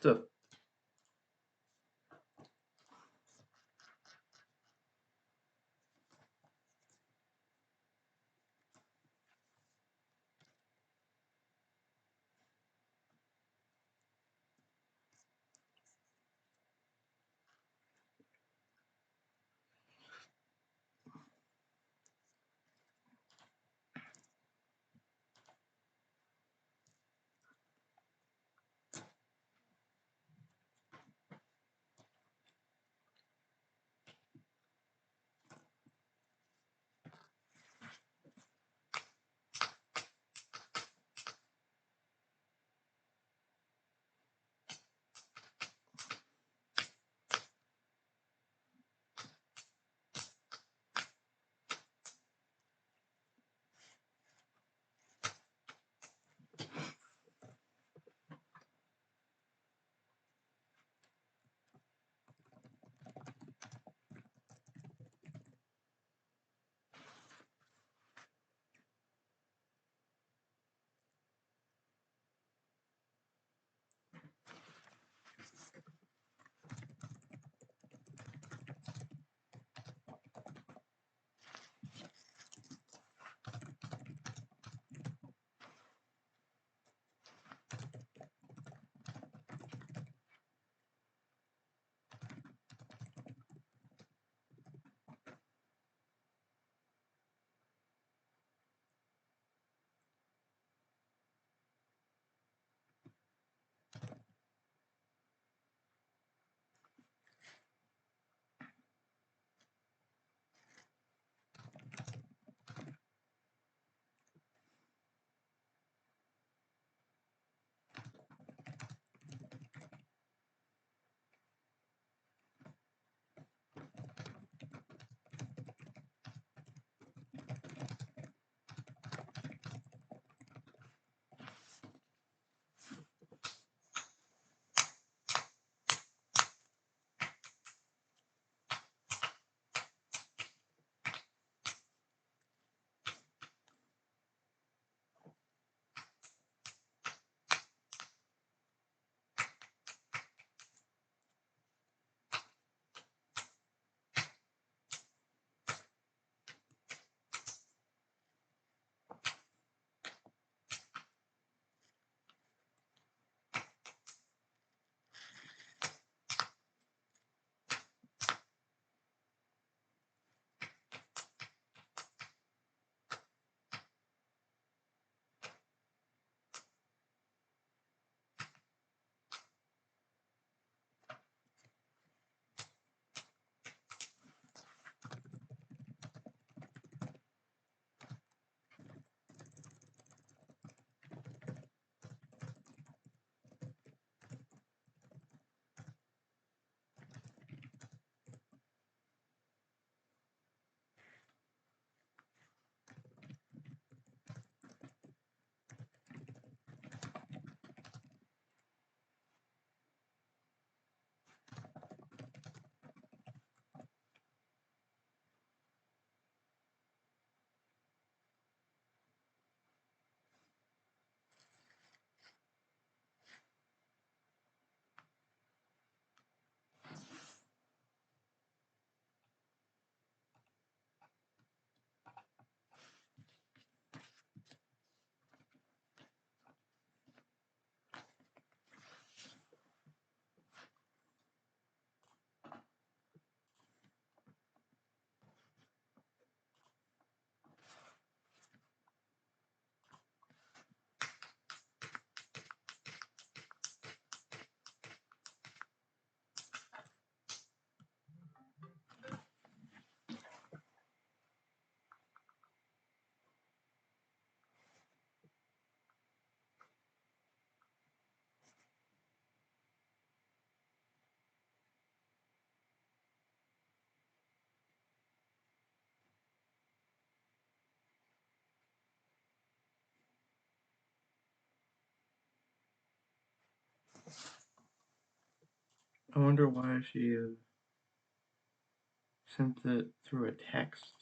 stuff. I wonder why she sent it through a text.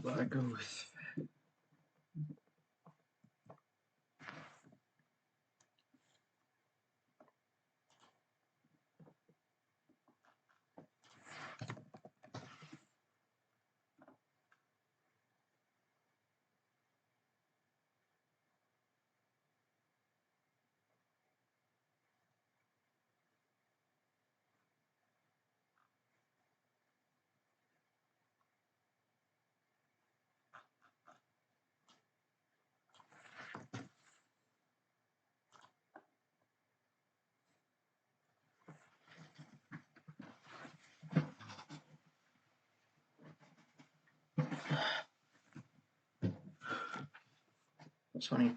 about I go with? That's funny.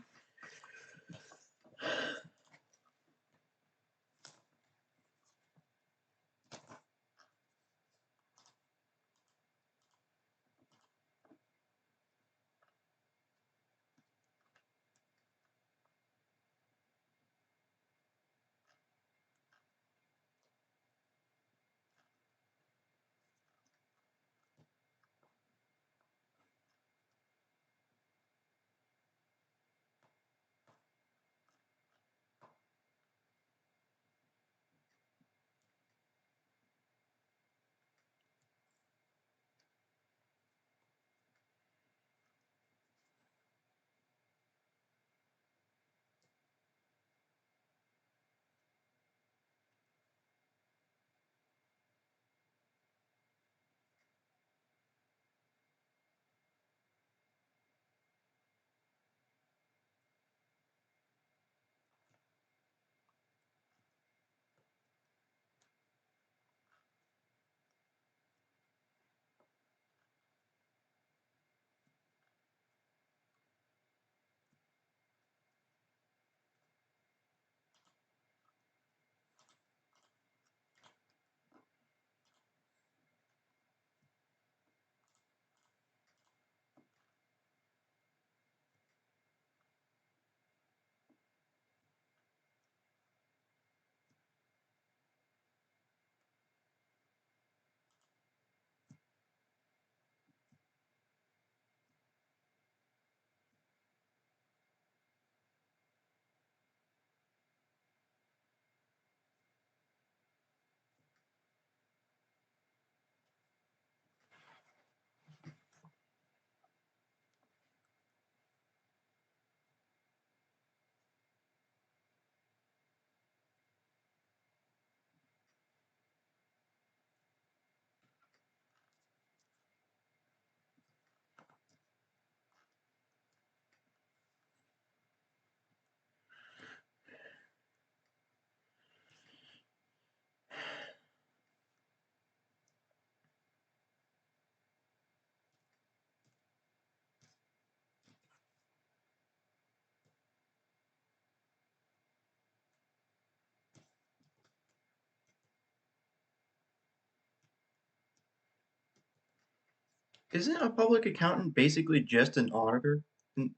Isn't a public accountant basically just an auditor?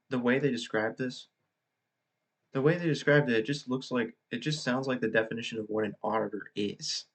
The way they describe this, the way they described it, it just looks like it just sounds like the definition of what an auditor is.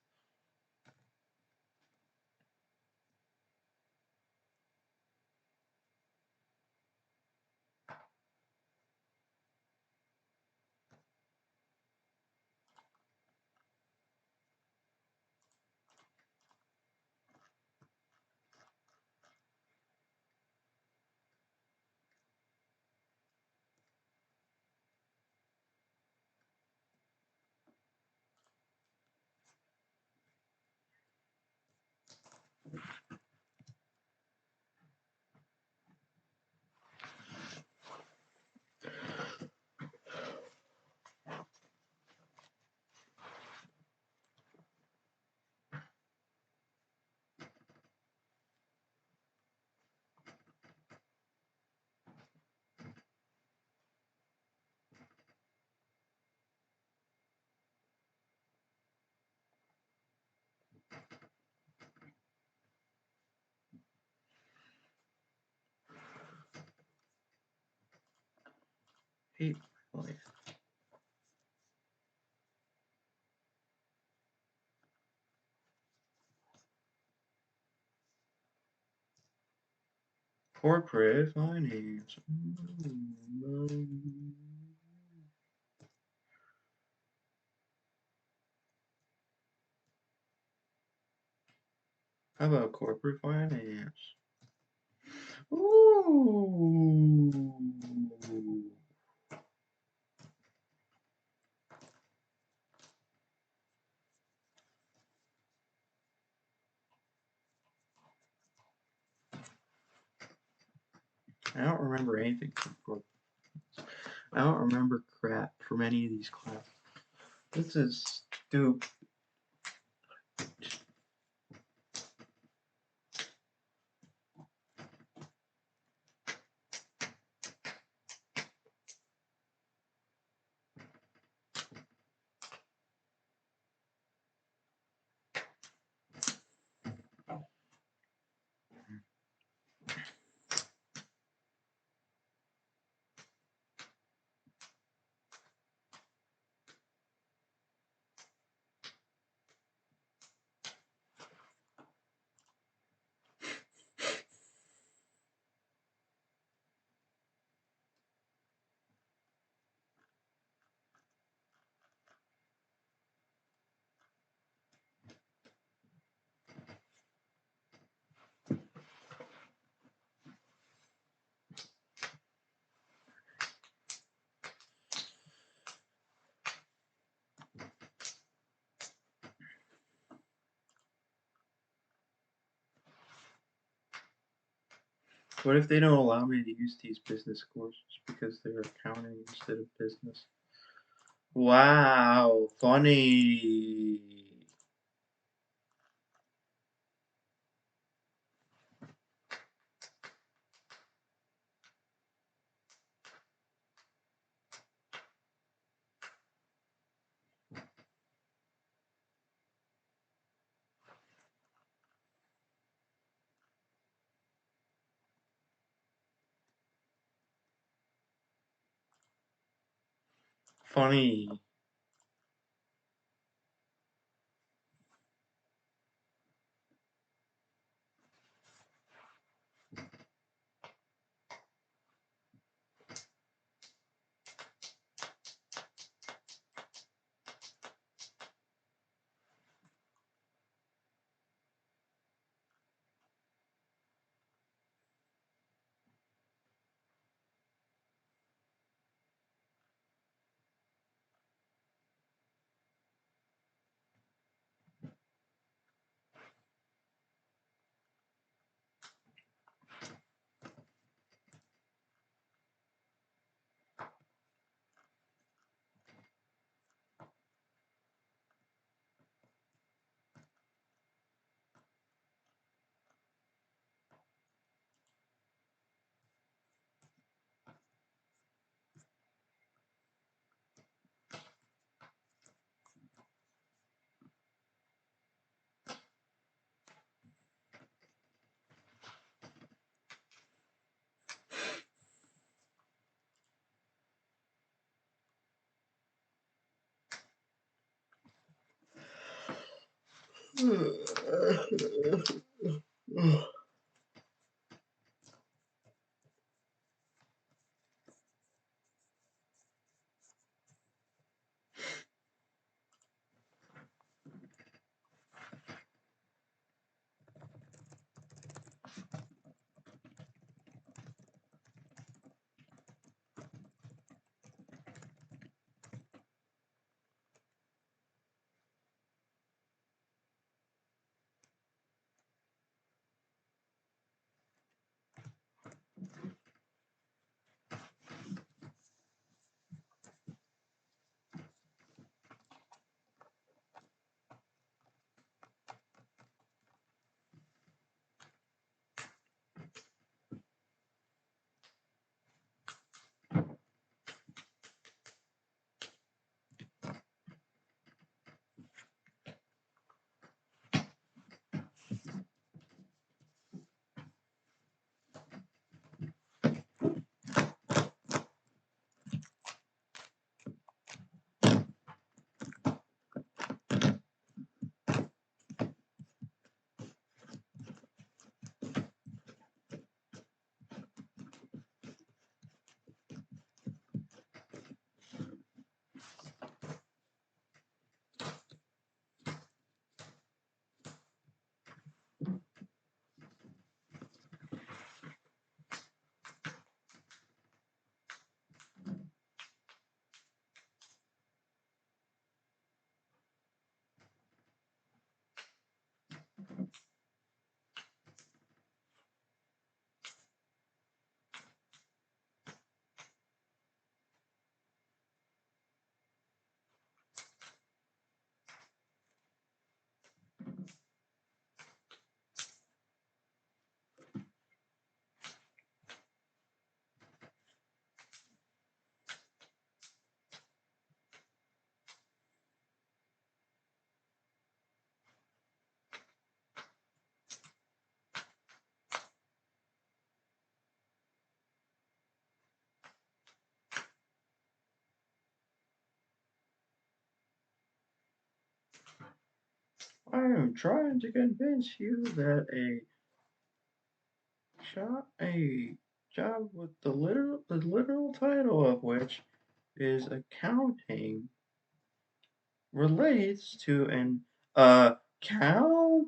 Hate life. Corporate finance. How about corporate finance? Ooh. I don't remember anything from corporate. I don't remember crap from any of these classes. This is stupid. What if they don't allow me to use these business courses because they're accounting instead of business? Wow, funny. Funny. I am trying to convince you that a job with the literal title of which is accounting relates to an accounting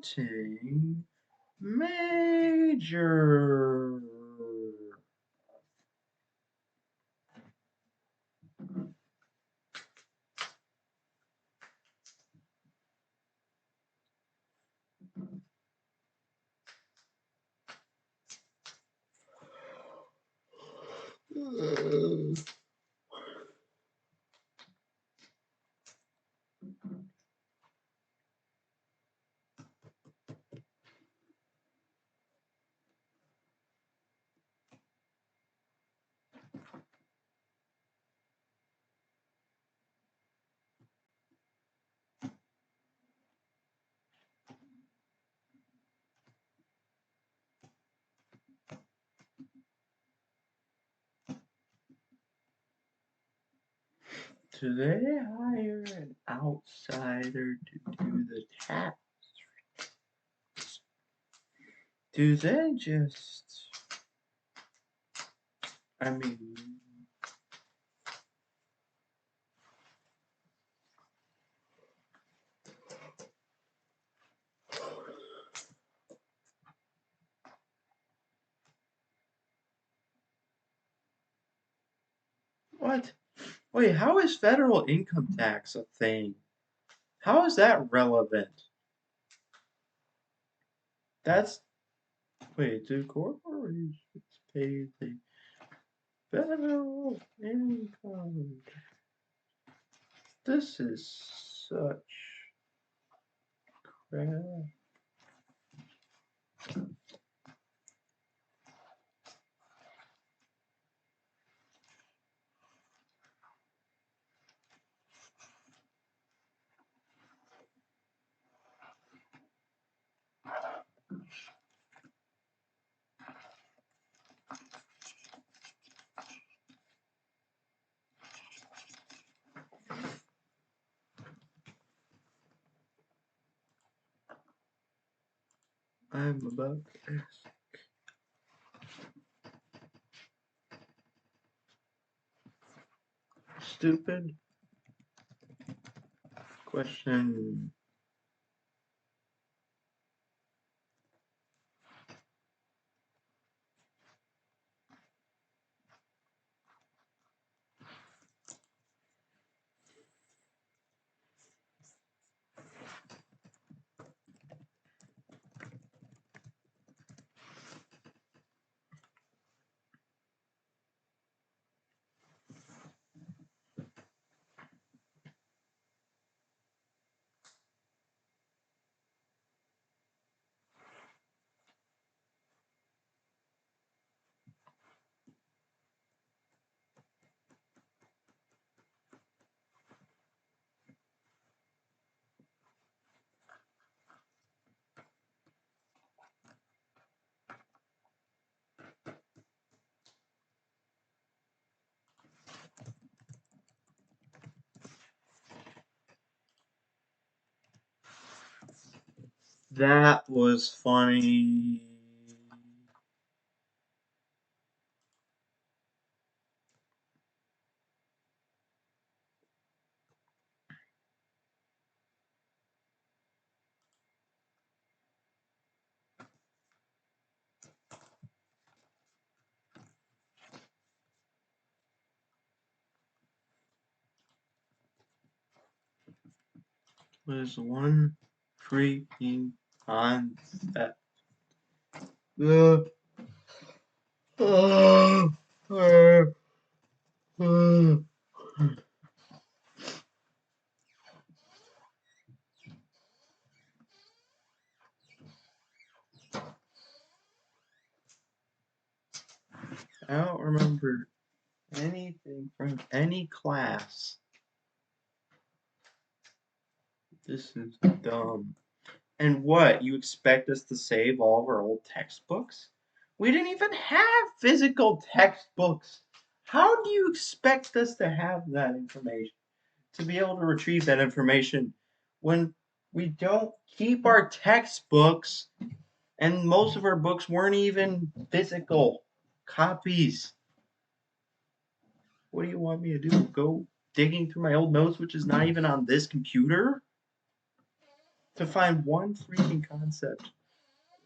major. Do they hire an outsider to do the tax? Do they just, I mean, what? Wait, how is federal income tax a thing? How is that relevant? That's, wait, do corporations pay the federal income? This is such crap. I'm about to ask stupid question. That was funny. Was one freaking concept. I don't remember anything from any class. This is dumb. And what, you expect us to save all of our old textbooks? We didn't even have physical textbooks. How do you expect us to have that information? To be able to retrieve that information when We don't keep our textbooks, and most of our books weren't even physical copies. What do you want me to do? Go digging through my old notes, which is not even on this computer, to find one freaking concept?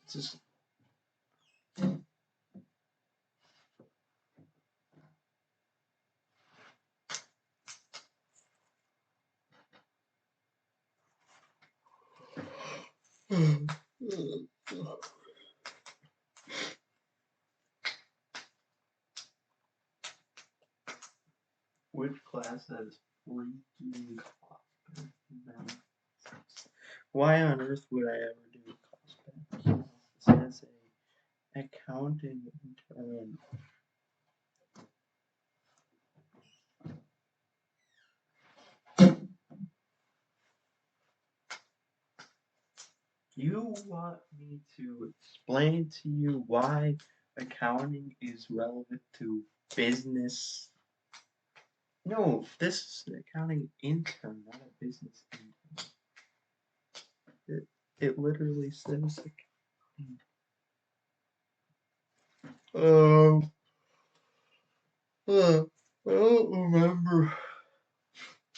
It's just. Which class has freaking cost benefits? Why on earth would I ever do cost benefits? This has a accounting intern. You want me to explain to you why accounting is relevant to business? No, this is an accounting intern, not a business intern. It literally says accounting. I don't remember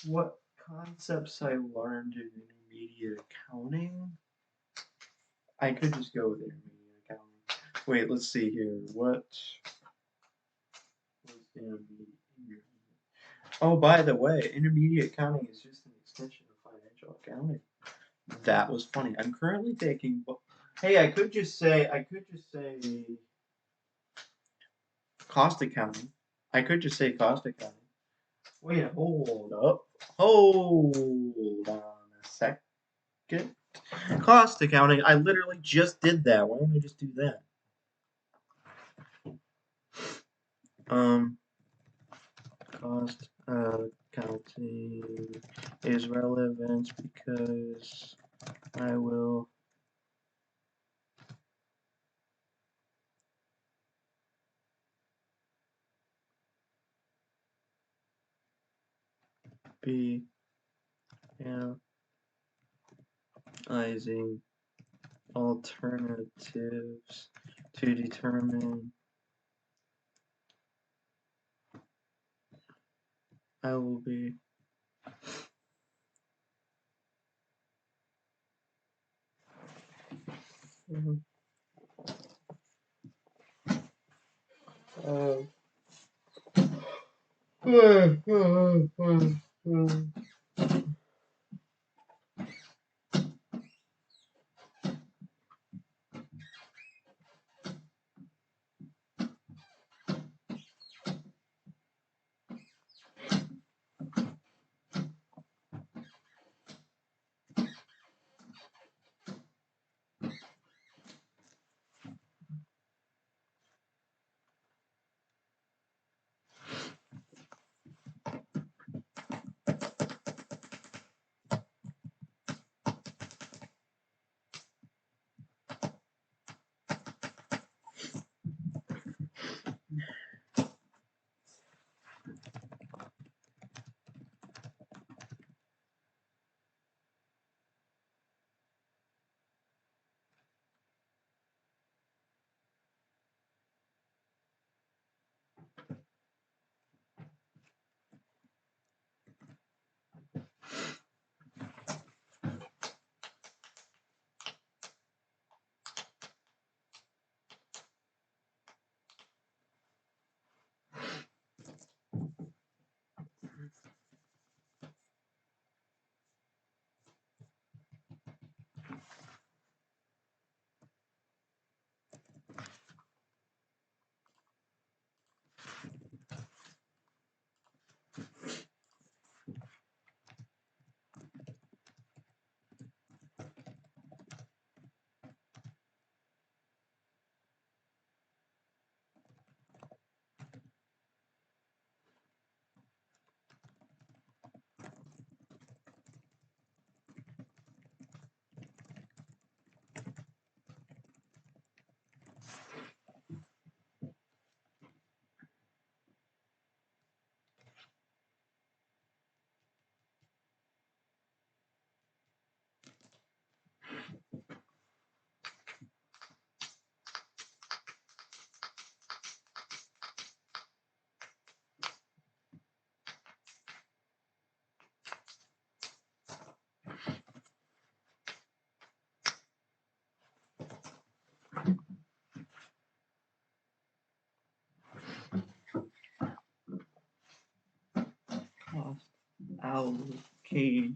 what concepts I learned in intermediate accounting. I could just go with intermediate accounting. Wait, let's see here. What was intermediate? Oh, by the way, intermediate accounting is just an extension of financial accounting. That was funny. I'm currently taking. Hey, I could just say cost accounting. I could just say cost accounting. Wait, hold up. Hold on a second. Cost accounting. I literally just did that. Why don't I just do that? Cost accounting is relevant because I will be analyzing alternatives to determine I will be Okay.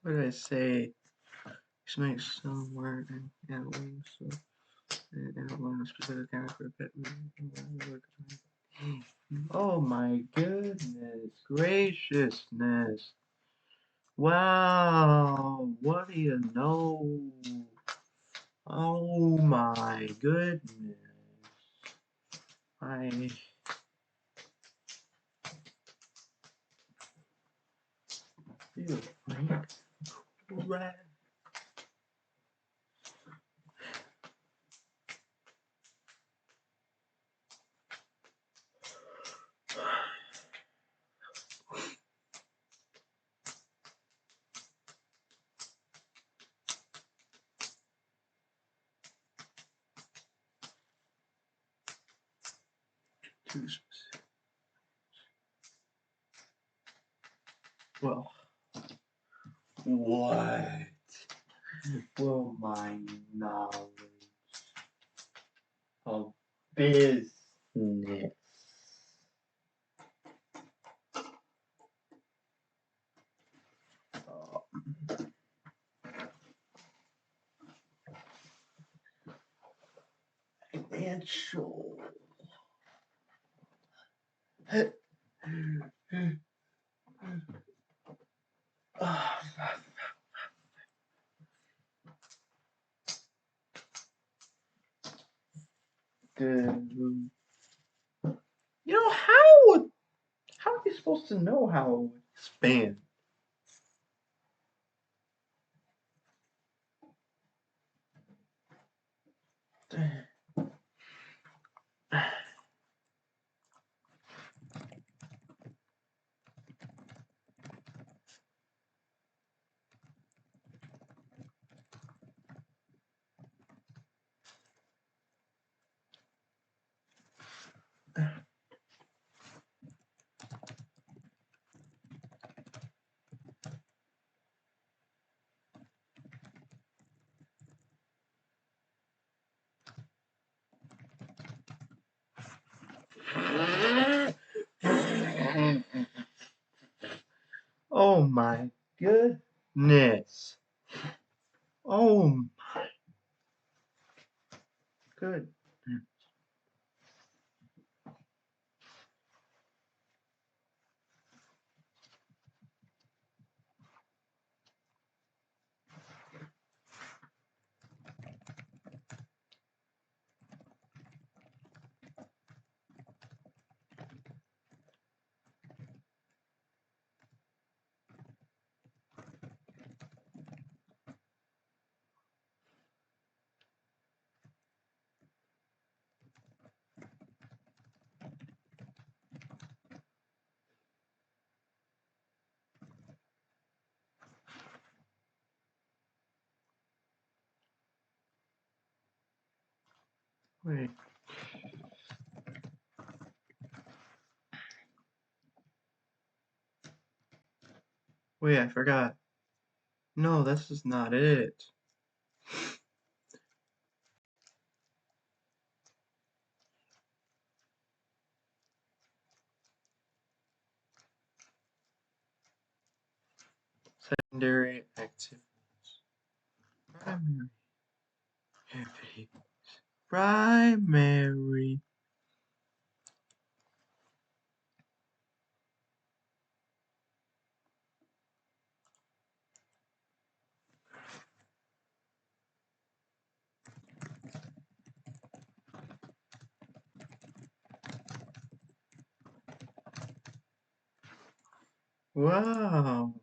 What did I say? Just make some word and handling so and learn a specific kind of pet. Oh my goodness graciousness. Wow, what do you know? Oh my goodness. I feel like crap. Too specific. Well, what will my knowledge of business financial good. You know how are you supposed to know how it would expand? Oh my goodness. Oh good. Wait. Wait, I forgot. No, this is not it. Secondary activities. Primary activities. Primary. Wow.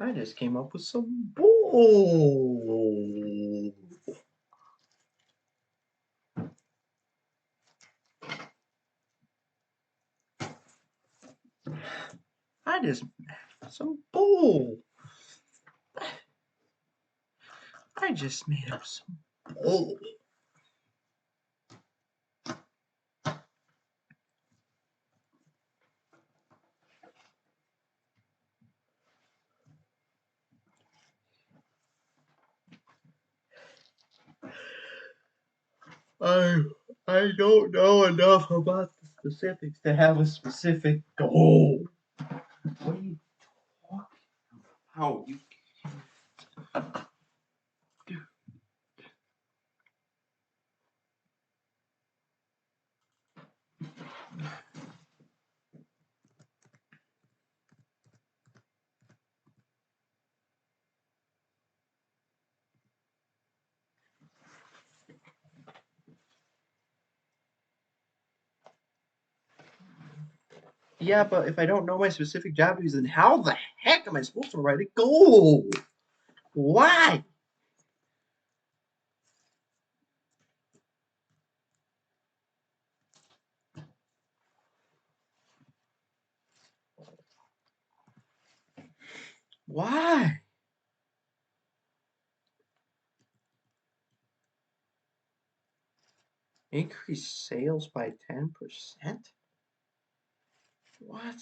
I just came up with some bull. I just some bull. I just made up some bull. I don't know enough about the specifics to have a specific goal. What are you talking about? You Yeah, but if I don't know my specific job duties, then how the heck am I supposed to write a goal? Why? Why? Increase sales by 10%? What?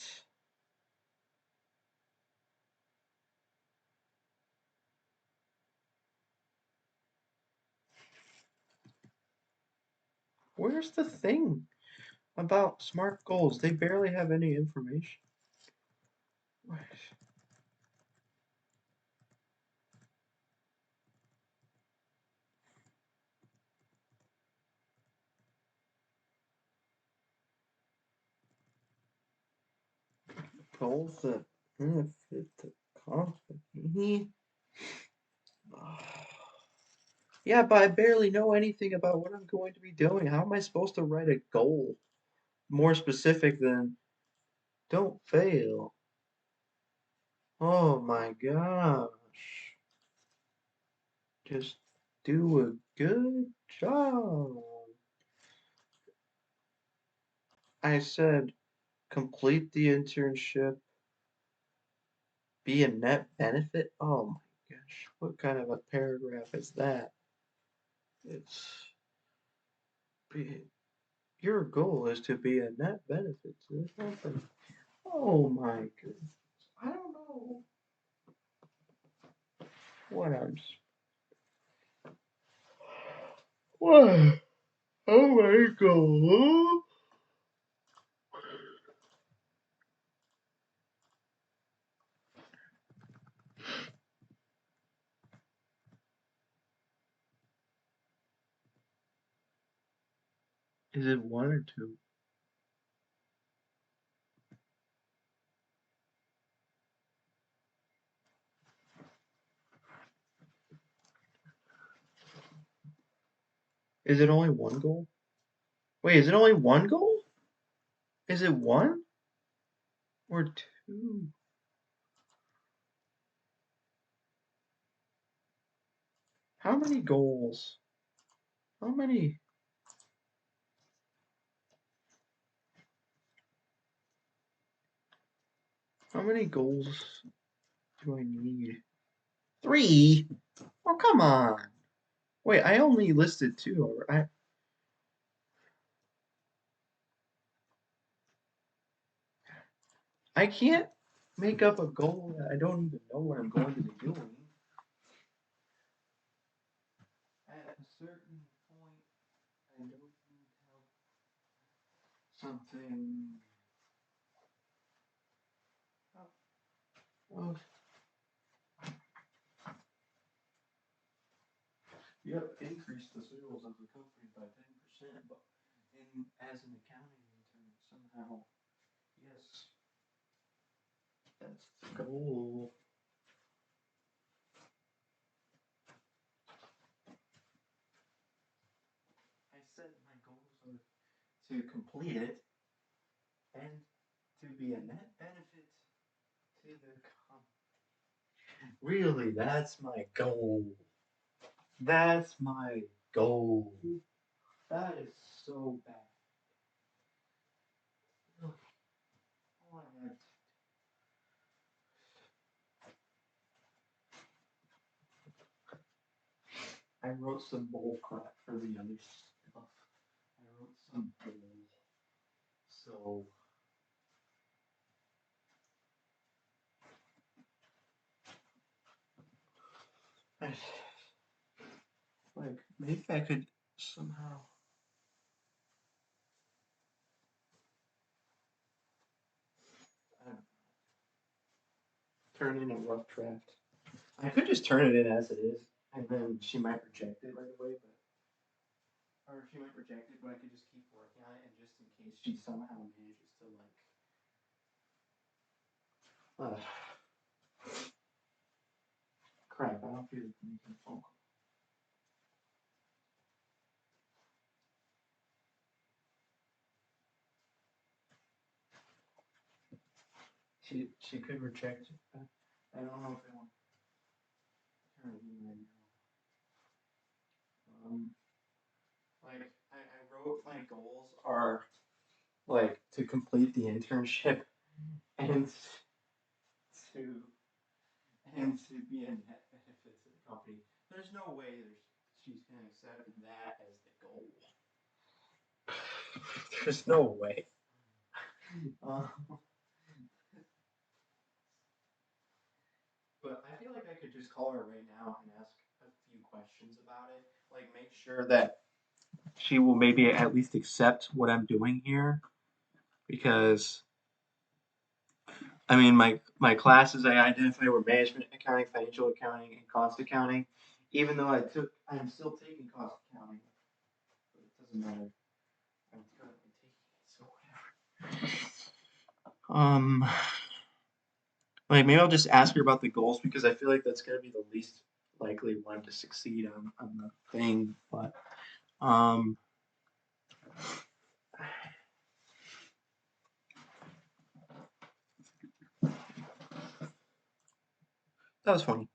Where's the thing about SMART goals? They barely have any information. What? Goals that benefit the company? Yeah, but I barely know anything about what I'm going to be doing. How am I supposed to write a goal more specific than don't fail? Oh my gosh. Just do a good job. I said complete the internship, be a net benefit. Oh my gosh, what kind of a paragraph is that? It's be, your goal is to be a net benefit to the company. Oh my goodness. I don't know what I'm. What? Oh my god. Is it one or two? Is it only one goal? Wait, is it only one goal? Is it one or two? How many goals? How many? How many goals do I need? Three? Oh, come on. Wait, I only listed two. I can't. make up a goal that I don't even know what I'm going to be doing. At a certain point, I don't need help. Something. Oh, yep, increase the sales of the company by 10%, but as an accounting intern, somehow, yes, that's the goal. I said my goals are to complete it and to be a net benefit to the company. Really, that's my goal. That's my goal. That is so bad. Really, all I had I wrote some bull crap for the other stuff. I wrote some bull. So, I, like, maybe I could somehow. I don't know, turn in a rough draft. I could just turn it in as it is, and then she might reject it right away, or she might reject it, but I could just keep working on it, and just in case she somehow manages to like, crap, I don't feel like making a phone call. She could reject it. I don't know if I want to turn it in right now. Like I wrote my goals are like to complete the internship and to to be a net benefit to the company. There's no way she's gonna accept that as the goal. There's no way. Uh, but I feel like I could just call her right now and ask a few questions about it. Like make sure that she will maybe at least accept what I'm doing here because I mean my classes I identified were management accounting, financial accounting, and cost accounting. Even though I'm still taking cost accounting, but it doesn't matter. I'm currently taking it, so whatever. Like maybe I'll just ask her about the goals because I feel like that's gonna be the least likely one to succeed on the thing. But um, that was funny.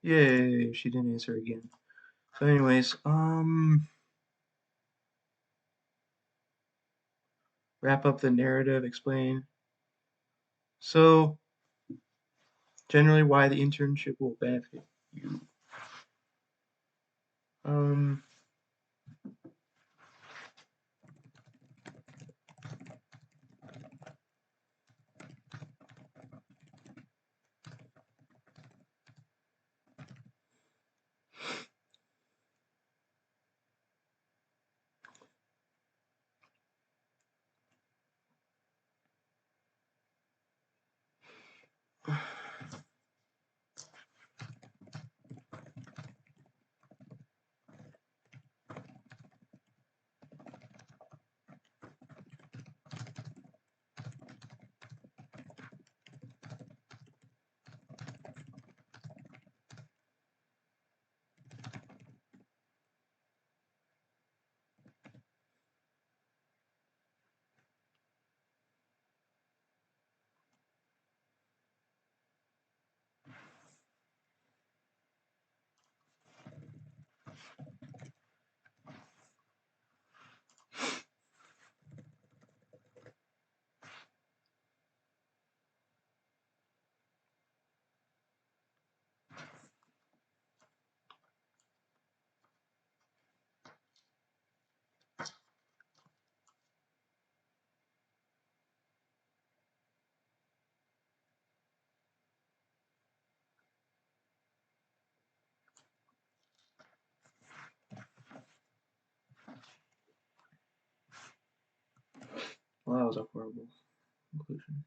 Yay, she didn't answer again. So anyways, wrap up the narrative, explain. So generally why the internship will benefit you. Um, well, that was a horrible conclusion.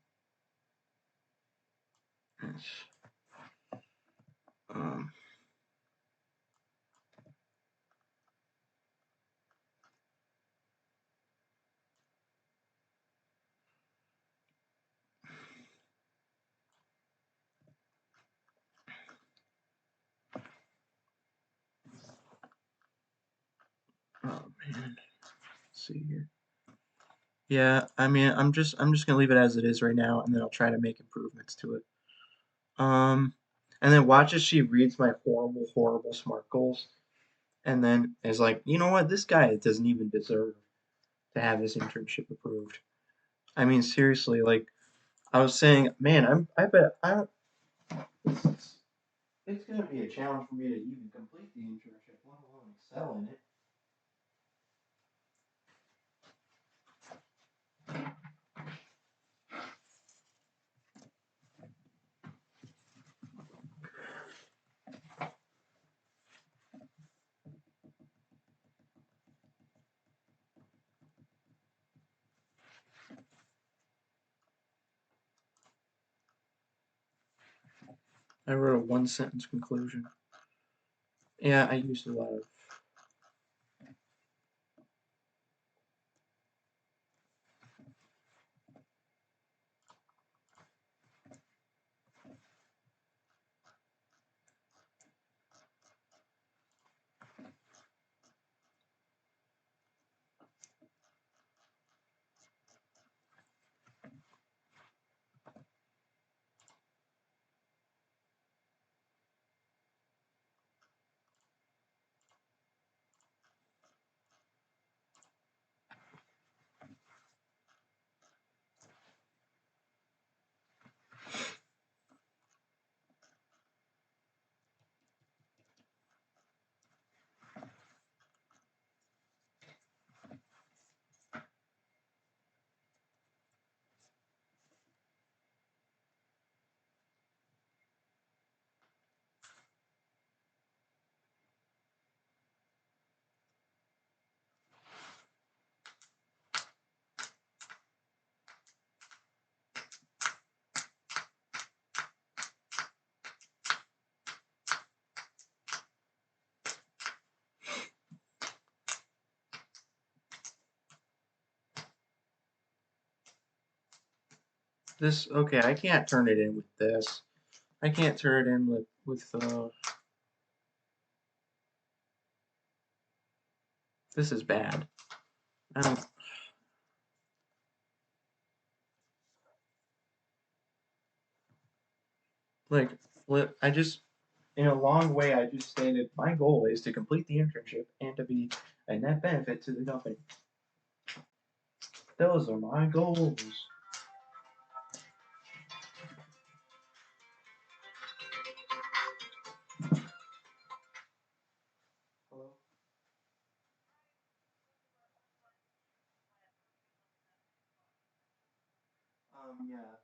Yes. Um, oh man, let's see here. Yeah, I mean, I'm just gonna leave it as it is right now, and then I'll try to make improvements to it. Um, and then watch as she reads my horrible, horrible SMART goals, and then is like, you know what, this guy doesn't even deserve to have his internship approved. I mean, seriously, like I was saying, man, I bet I don't. It's, it's gonna be a challenge for me to even complete the internship, let alone excel in it. I wrote a one sentence conclusion. Yeah, I used a lot of. This okay, I can't turn it in with this. I can't turn it in with. This is bad. I don't like. I just In a long way, I just stated my goal is to complete the internship and to be a net benefit to the company. Those are my goals. Hello? Yeah.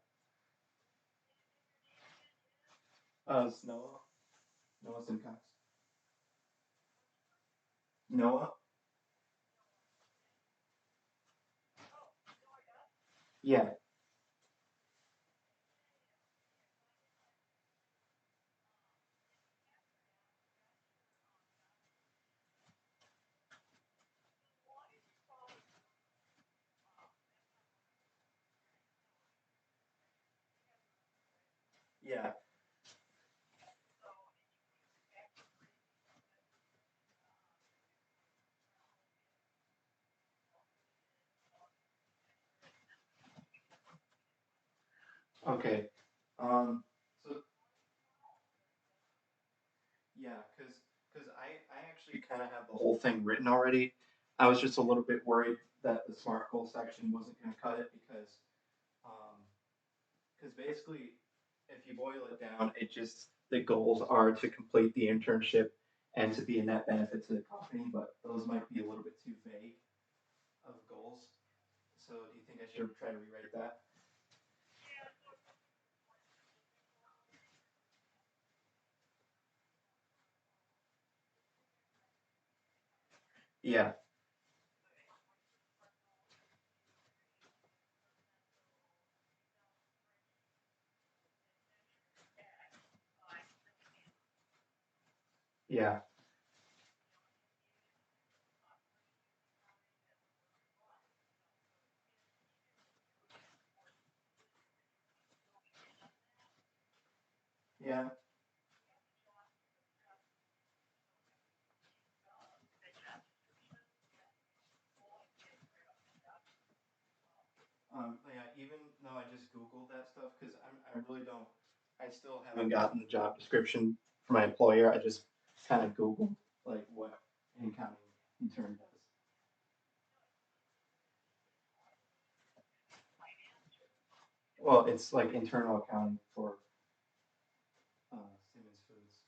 It's Noah. Noah Simcox. Noah? Yeah. Yeah. Okay. So yeah, because I actually kind of have the whole thing written already. I was just a little bit worried that the SMART goal section wasn't going to cut it um, because basically, if you boil it down, it just the goals are to complete the internship and to be a net benefit to the company, but those might be a little bit too vague of goals. So, do you think I should try to rewrite that? Yeah, yeah, yeah. Yeah, even though I just Googled that stuff, because I really don't, I still haven't gotten the job description for my employer. I just kind of Googled like what an accounting intern does. Well, it's like internal accounting for Siemens Foods.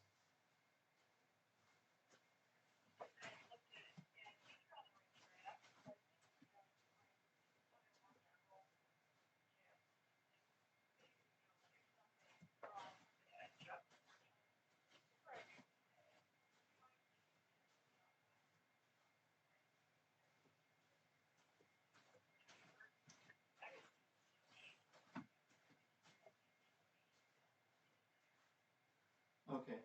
Okay,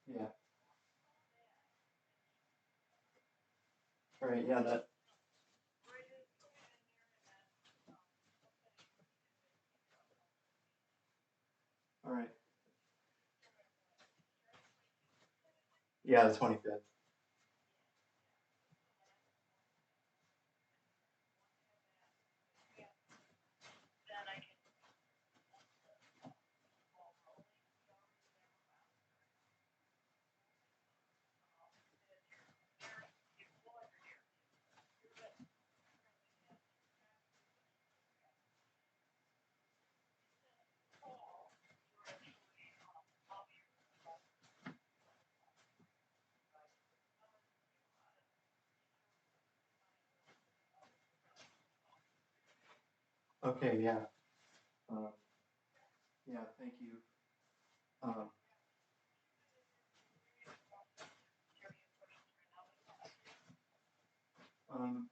yeah, all right, yeah, that, all right, yeah, the 25th. Okay, yeah. Uh, yeah, thank you. Um, um,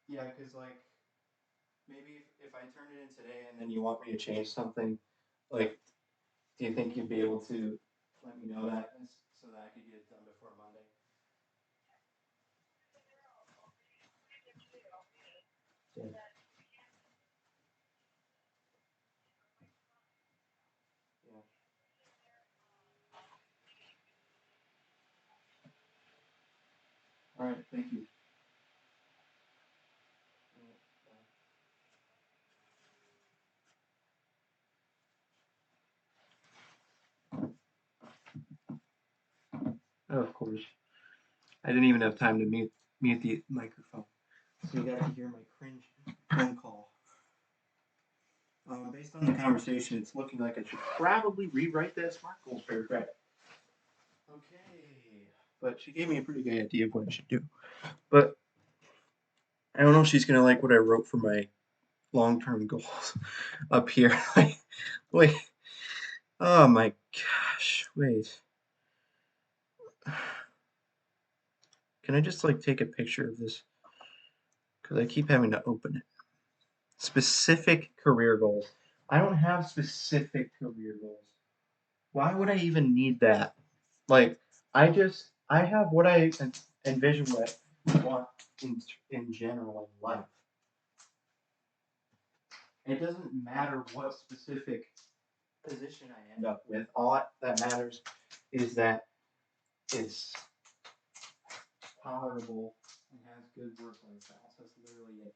yeah, because like maybe if I turn it in today and then you want me to change something, like, do you think you'd be able to let me know that so that I could get it done before Monday? Yeah. Yeah. All right. Thank you. Yeah, oh, of course. I didn't even have time to mute the microphone, so you got to hear my cringe phone call. Based on the conversation, it's looking like I should probably rewrite that SMART goals paragraph. Okay, but she gave me a pretty good idea of what I should do. But I don't know if she's gonna like what I wrote for my long-term goals up here. Wait, oh my gosh, wait. Can I just like take a picture of this? Because I keep having to open it. Specific career goals. I don't have specific career goals. Why would I even need that? Like, I have what I envision what I want in general in life. It doesn't matter what specific position I end up with. All that matters is that it's tolerable and has good work-life balance. That's literally it.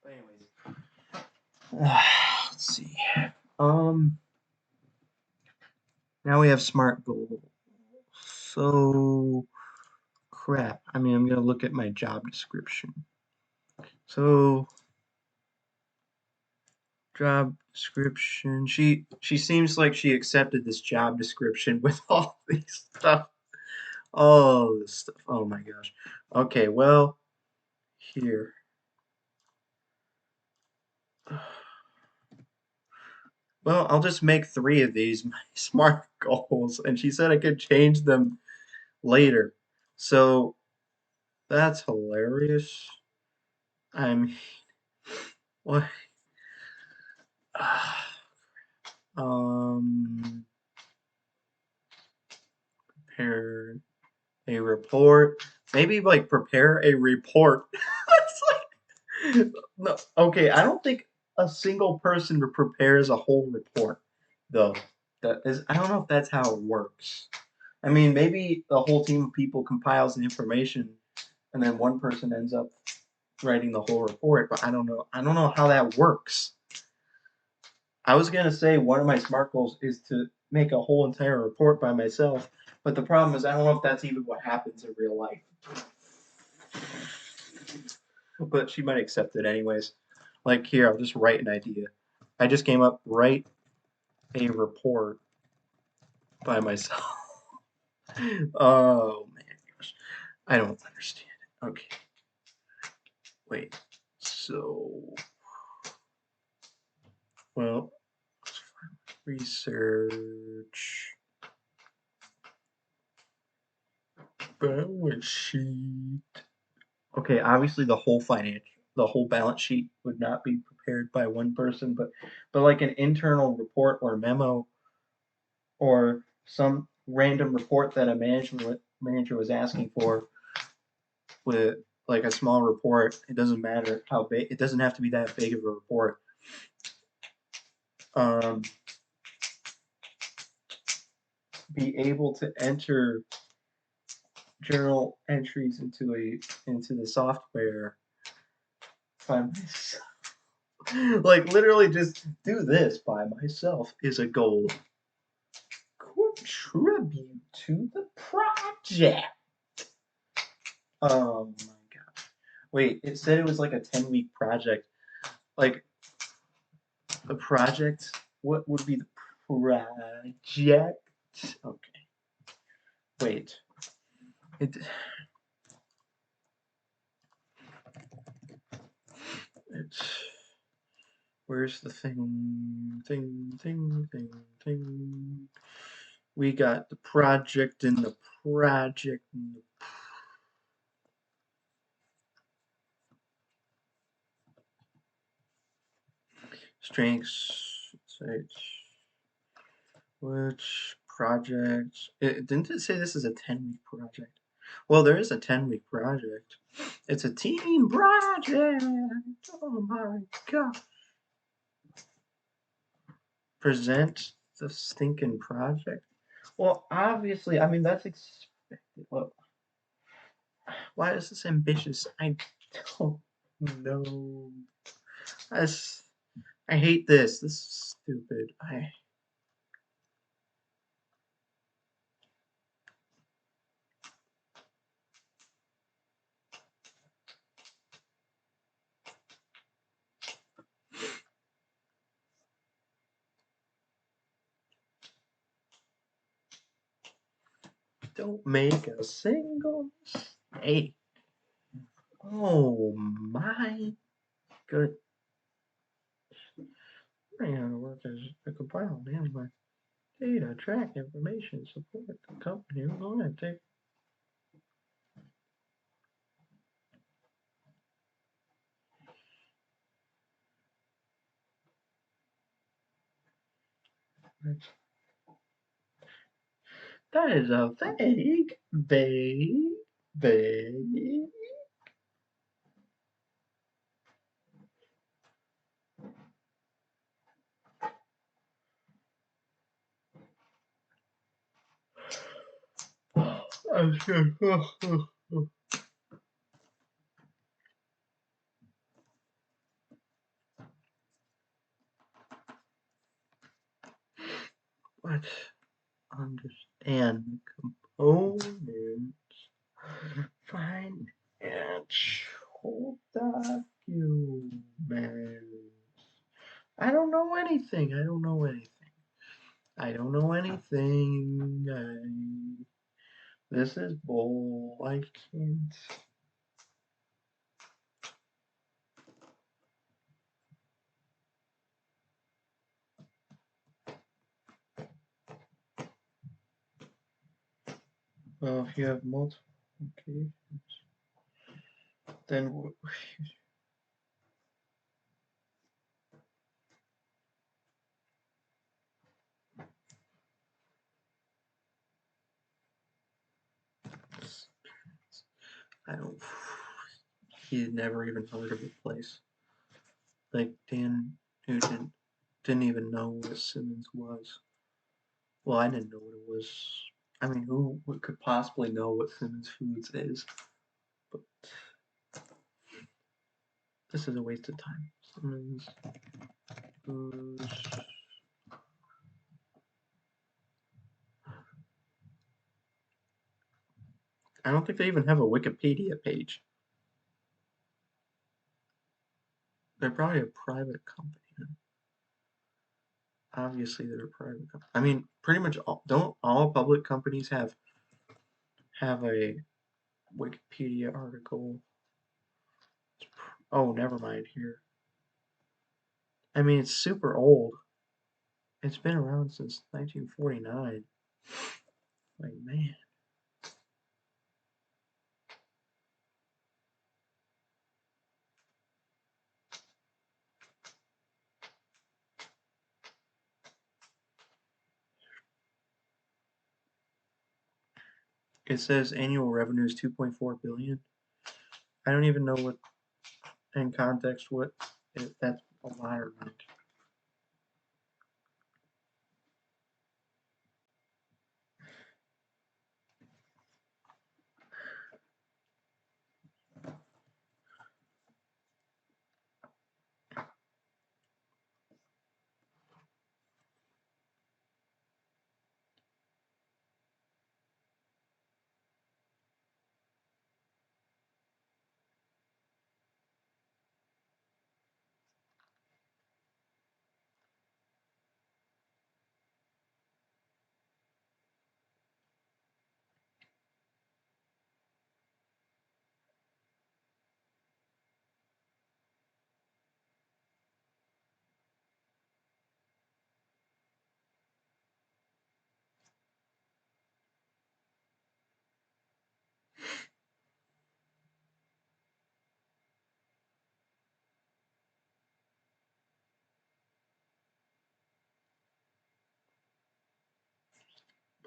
But anyways, let's see. Um, Now we have SMART goals. So crap. I mean, I'm gonna look at my job description. So job description. She seems like she accepted this job description with all these stuff. All this stuff. Oh my gosh. Okay, well, here. Well, I'll just make three of these my SMART goals, and she said I could change them later. So that's hilarious. I'm what? Um, prepare a report. Maybe like prepare a report. It's like no, okay. I don't think a single person prepares a whole report, though. That is, I don't know if that's how it works. I mean, maybe a whole team of people compiles the information, and then one person ends up writing the whole report. But I don't know. I don't know how that works. I was gonna say one of my SMART goals is to make a whole entire report by myself, but the problem is I don't know if that's even what happens in real life. But she might accept it anyways. Like here, I'll just write an idea. I just came up write a report by myself. Oh man, gosh, I don't understand it. Okay, wait. So, well, research balance sheet. Okay, obviously the whole balance sheet would not be prepared by one person, but like an internal report or memo or some random report that a manager was asking for with like a small report. It doesn't matter how big. It doesn't have to be that big of a report. Um, be able to enter journal entries into the software by myself. Like literally just do this by myself is a goal. Contribute to the project. Oh my gosh. Wait, it said it was like a 10-week project. Like the project? What would be the project? Okay. Wait. It it's Where's the thing? We got the project and the project and the strengths. Which project? Didn't it say this is a 10-week project? Well, there is a 10-week project. It's a team project. Oh my god. Present the stinking project. Well, obviously, I mean that's expected. Well, why is this ambitious? I don't know. That's, I hate this. This is stupid. I don't make a single mistake. Oh my good. Learning how to work as a compile and analyze data, track information, support the company. We're going to take. That is a vague. I'm sure. What? Understand components. Financial documents. I don't know anything. I don't know anything. I don't know anything. This is bull. I can't. Well, if you have multiple locations, then I don't. He never even heard of the place. Like Dan, who didn't even know what Simmons was. Well, I didn't know what it was. I mean, who could possibly know what Simmons Foods is? But this is a waste of time. Simmons Foods. I don't think they even have a Wikipedia page. They're probably a private company. Obviously, they're a private company. I mean, pretty much don't all public companies have a Wikipedia article? Oh, never mind here. I mean, it's super old. It's been around since 1949. Like, man. It says annual revenue is 2.4 billion. I don't even know what, in context, what if that's a lot or not.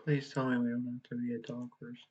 Please tell me we don't have to be a dog first.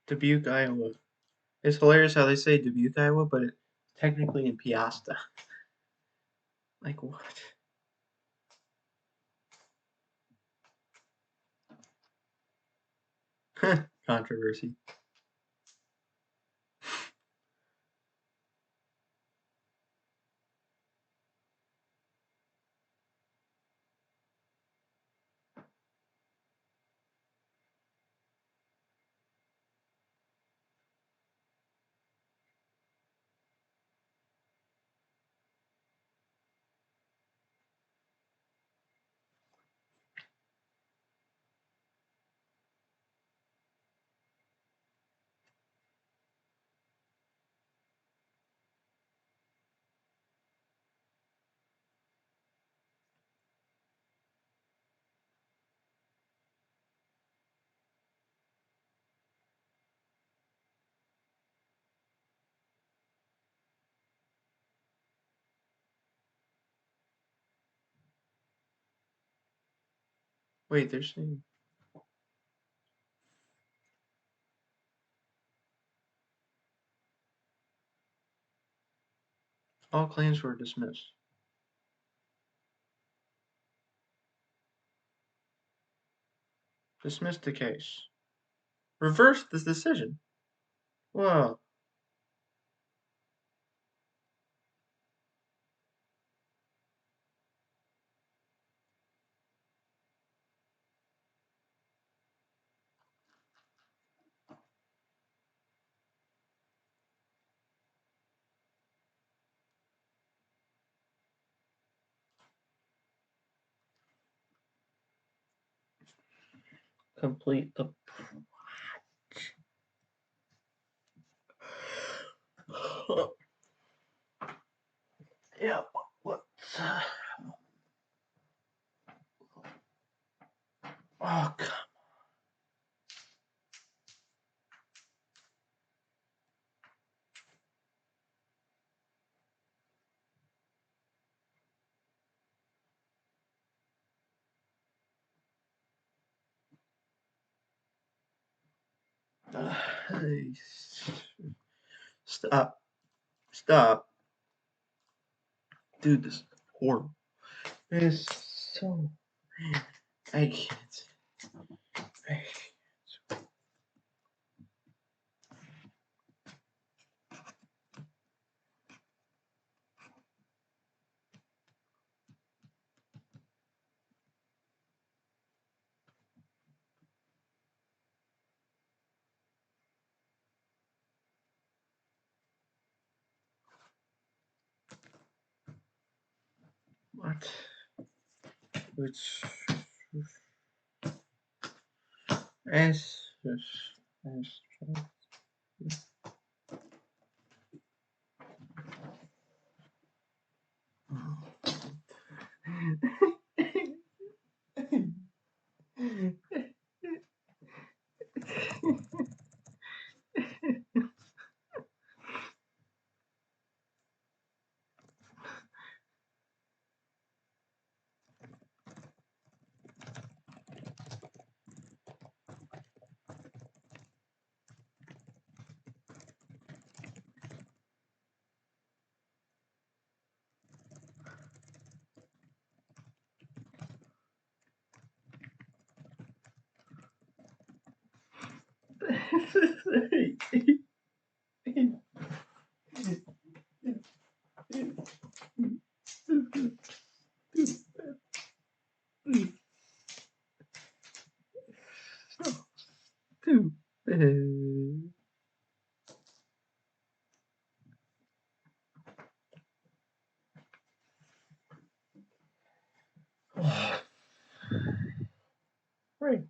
Dubuque, Iowa. It's hilarious how they say Dubuque, Iowa, but it's technically in Piasta. Like what? Controversy. Wait, they're saying all claims were dismissed. Dismissed the case. Reversed this decision. Whoa. Complete the. Yeah, let's. Oh, God. Stop. Stop. Dude, this is horrible. It is so. I can't. I, what? Which. S. S. Stupid. Right.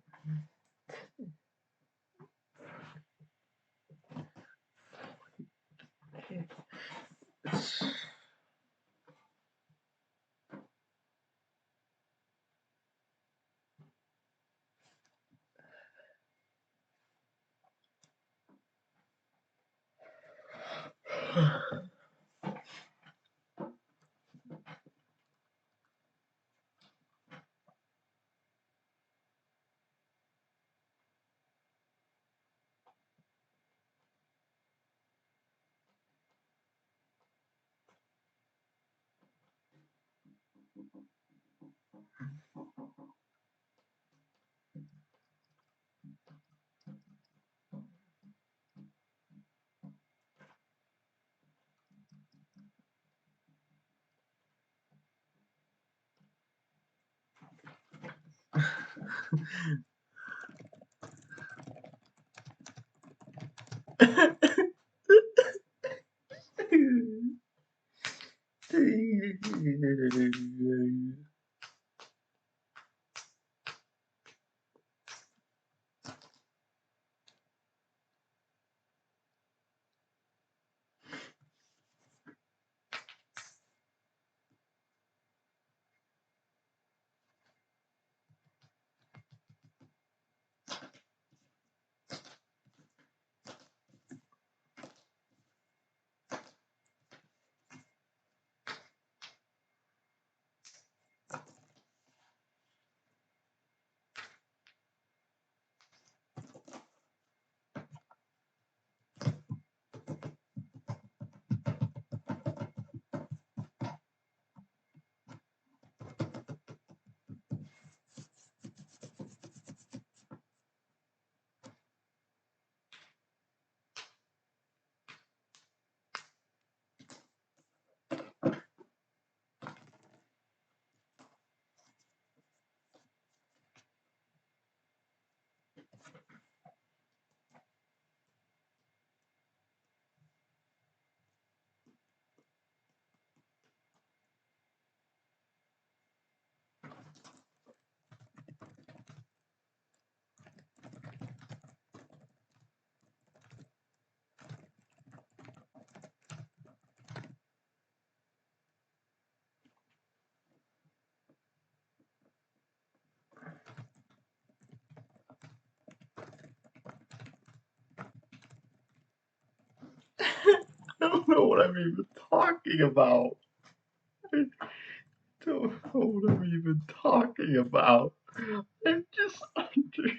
I don't know what I'm even talking about. I don't know what I'm even talking about. I just understand.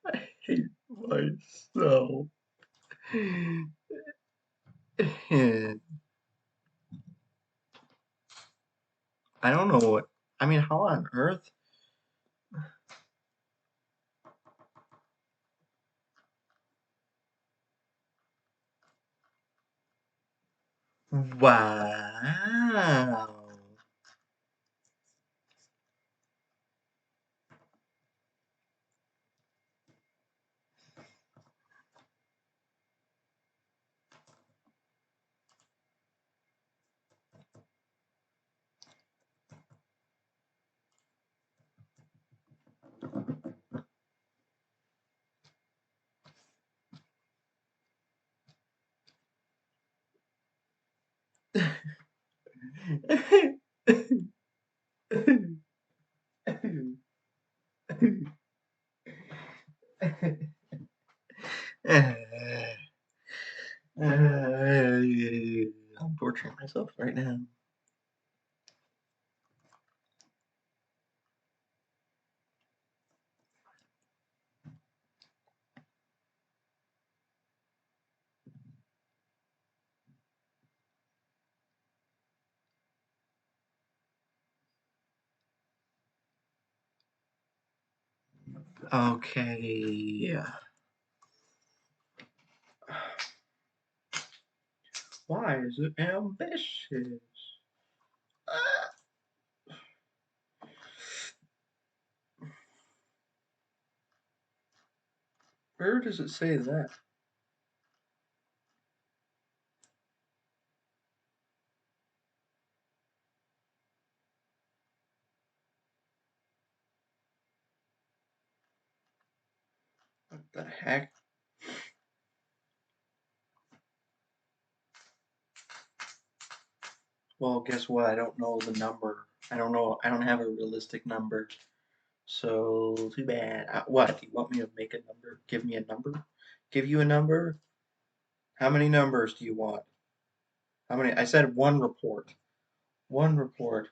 I hate myself. I don't know what. I mean, how on earth? Wow. I'm torturing myself right now. Okay. Why is it ambitious? Ah, where does it say that? What the heck? Well, guess what? I don't know the number. I don't know. I don't have a realistic number. So too bad. What? You want me to make a number? Give me a number? Give you a number? How many numbers do you want? How many? I said one report. One report.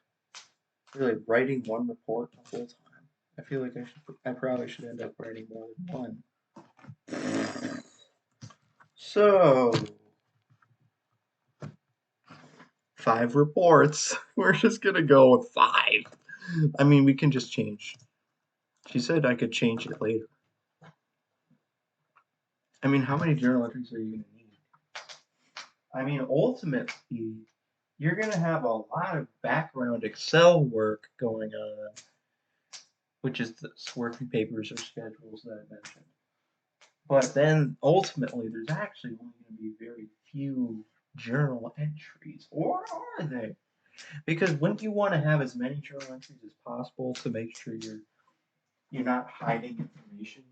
Really, writing one report the whole time. I feel like I should. I probably should end up writing more than one. So 5 reports. We're just gonna go with 5. I mean, we can just change. She said I could change it later. I mean, how many journal entries are you gonna need? I mean, ultimately, you're gonna have a lot of background Excel work going on, which is the working papers or schedules that I mentioned. But then ultimately, there's actually only going to be very few journal entries, or are they? Because wouldn't you want to have as many journal entries as possible to make sure you're not hiding information?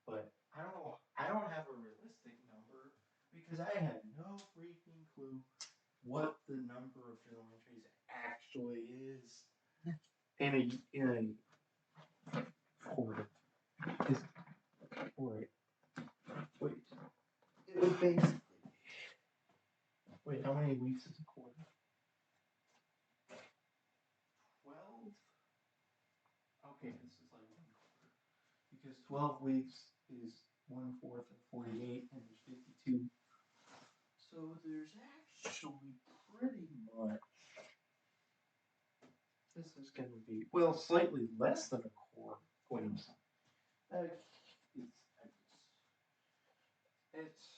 But I don't know. I don't have a realistic number because I have no freaking clue what the number of journal entries actually is in a quarter. Is wait, wait. It would basically wait. How many weeks is a quarter? 12. Okay, this is like one quarter because 12 weeks is 1/4 of 48, and there's 52. So there's actually pretty much. This is going to be well slightly less than a quarter. Wait a second. It's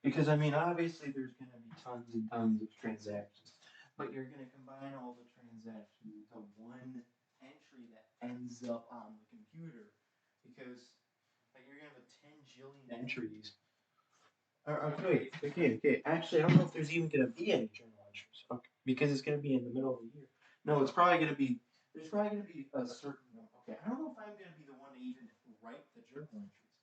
because I mean obviously there's going to be tons and tons of transactions, but you're going to combine all the transactions into one entry that ends up on the computer because like you're gonna have 10 jillion entries. Okay. Actually, I don't know if there's even gonna be any journal entries. Okay, because it's gonna be in the middle of the year. No, it's probably gonna be. There's probably gonna be a certain. Okay, I don't know if I'm gonna be the one to even write the journal entries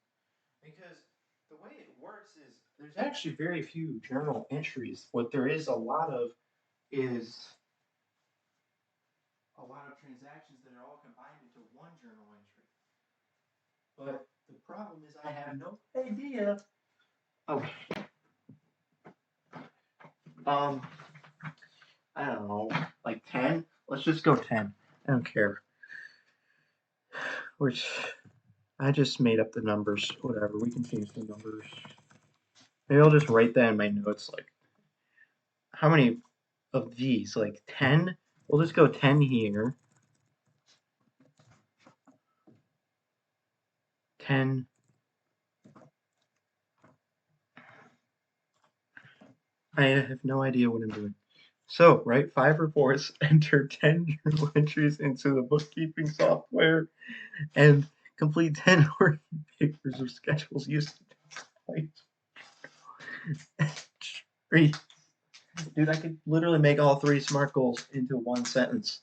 because the way it works is there's actually very few journal entries. What there is a lot of is a lot of transactions that are all combined into one journal entry. But the problem is I have no idea. Oh, um, I don't know, like 10? Let's just go 10. I don't care. Which, I just made up the numbers. Whatever, we can change the numbers. Maybe I'll just write that in my notes. Like, how many of these? Like 10? We'll just go 10 here. 10. I have no idea what I'm doing. So, write 5 reports, enter 10 journal entries into the bookkeeping software, and complete 10 working papers or schedules using Great. Dude, I could literally make all 3 SMART goals into one sentence.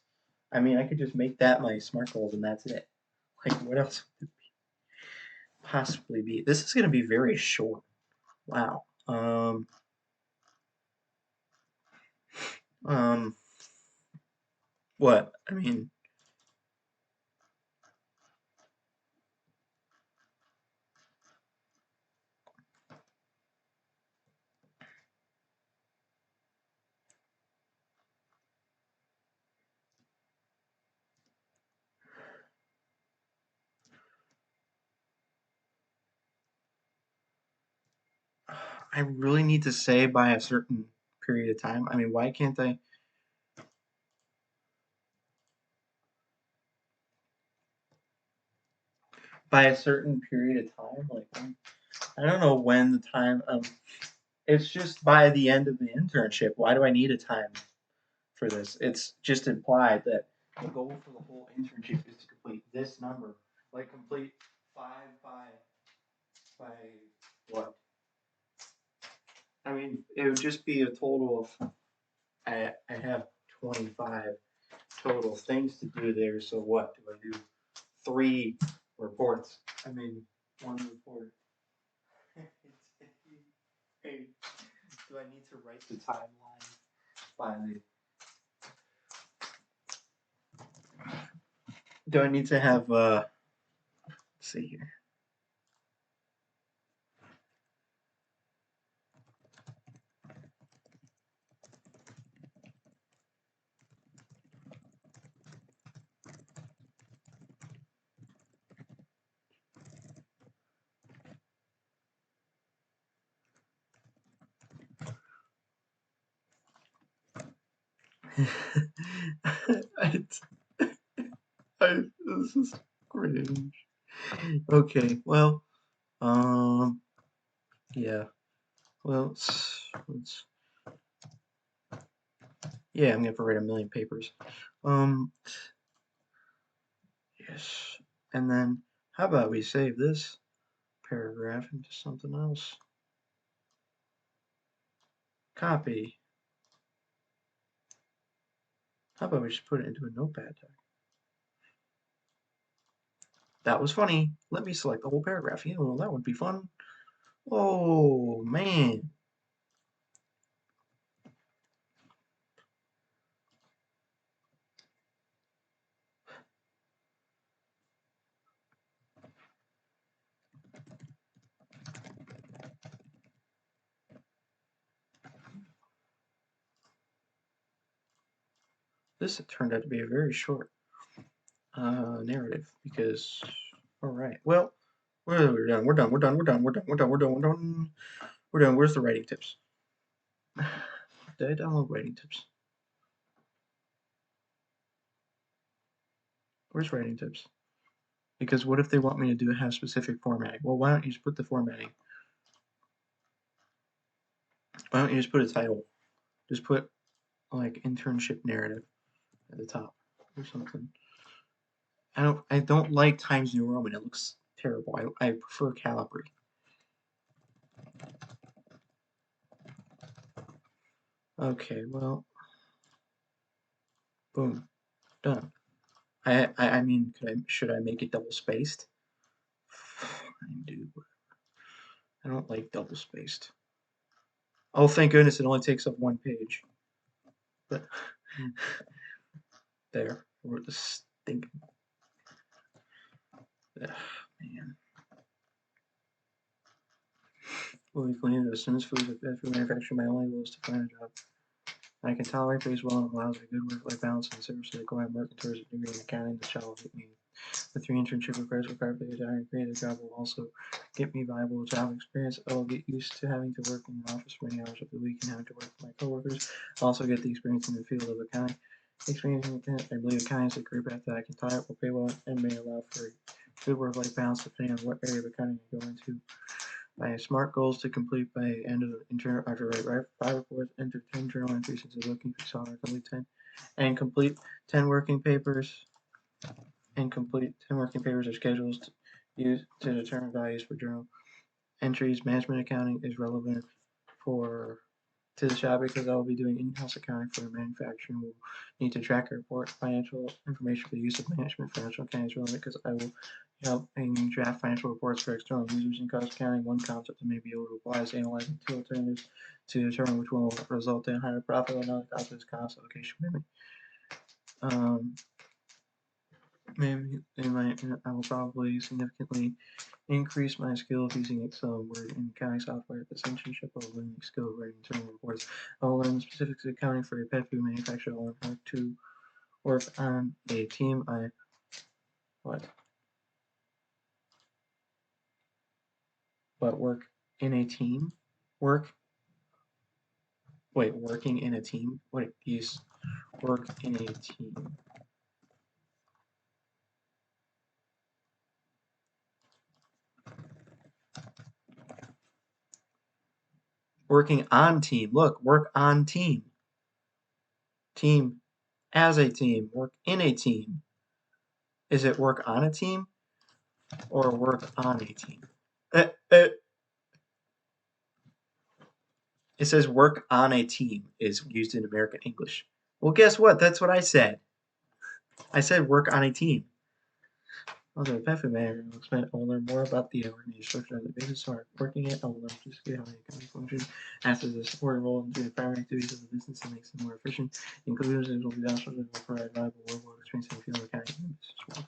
I mean, I could just make that my SMART goals and that's it. Like, what else would it possibly be? This is going to be very short. Wow. Um, what? I mean, I really need to say by a certain period of time. I mean, why can't I? by a certain period of time. Like I don't know when the time. It's just by the end of the internship. Why do I need a time for this? It's just implied that the goal for the whole internship is to complete this number, like complete 5 by what? I mean, it would just be a total of I have 25 total things to do there. So what do I do? 3 reports. I mean, 1 report. Hey, do I need to write the timeline by the? Do I need to have? Let's see here. I, this is cringe. Okay, well, yeah. Well, yeah, I'm gonna have to write a million papers. Um, yes, and then how about we save this paragraph into something else? Copy. How about we just put it into a notepad tag? That was funny. Let me select the whole paragraph. You know, that would be fun. Oh, man. This turned out to be a very short narrative because, all right. Well, we're done. We're done. We're done. We're done. We're done. We're done. We're done. We're done. We're done. Where's the writing tips? Did I download writing tips? Where's writing tips? Because what if they want me to have specific formatting? Well, why don't you just put the formatting? Why don't you just put a title? Just put like internship narrative at the top or something. I don't like Times New Roman. It looks terrible. I prefer Calibri. Okay, well, boom, done. I mean, should I make it double spaced? Fine, dude. I don't like double spaced. Oh, thank goodness it only takes up 1 page. But there, we're the stinking. Ugh, man. Will be clean as soon as food manufacturing. My only goal is to find a job I can tolerate pays well and allows a good work-life balance and seriously go I'm working towards a degree in accounting that shall fit me. The 3 internship required to create a job will also get me valuable job experience. I will get used to having to work in an office for many hours of the week and having to work with my coworkers. I'll also get the experience in the field of accounting. Experience in accounting, I believe accounting is a career path that I can tolerate, will pay well, and may allow for good work-life balance depending on what area of accounting I go into. My SMART goals to complete by end of the intern after write 5 reports, enter 10 journal entries into looking for solid complete 10 and complete 10 working papers and complete 10 working papers or schedules to use to determine values for journal entries. Management accounting is relevant for to the job because I will be doing in-house accounting for manufacturing. We'll need to track and report financial information for the use of management. Financial accounting is relevant because I will help and draft financial reports for external users in cost accounting. One concept that may be able to apply is analyzing 2 alternatives to determine which one will result in higher profit. Another concept is cost allocation memory. Maybe I will probably significantly increase my skill of using Excel and Word and accounting software at this internship. I will learn the skill of writing internal reports. I will learn the specifics of accounting for a pet food manufacturer. I will learn how to work on a team. What work in a team? Work working in a team? Use work in a team. Working on team. Look, work on team. Team as a team. Work in a team. Is it work on a team or work on a team? Uh, uh, it says work on a team is used in American English. Well, guess what? That's what I said. I said work on a team. Also, Pathway Manager will explain. I will learn more about the organization structure and the basis of working it. I will learn specifically how the accounting function acts as a supporting role in the primary activities of the business and makes it more efficient. Inclusions will be also will provide valuable world experience and field accounting in the business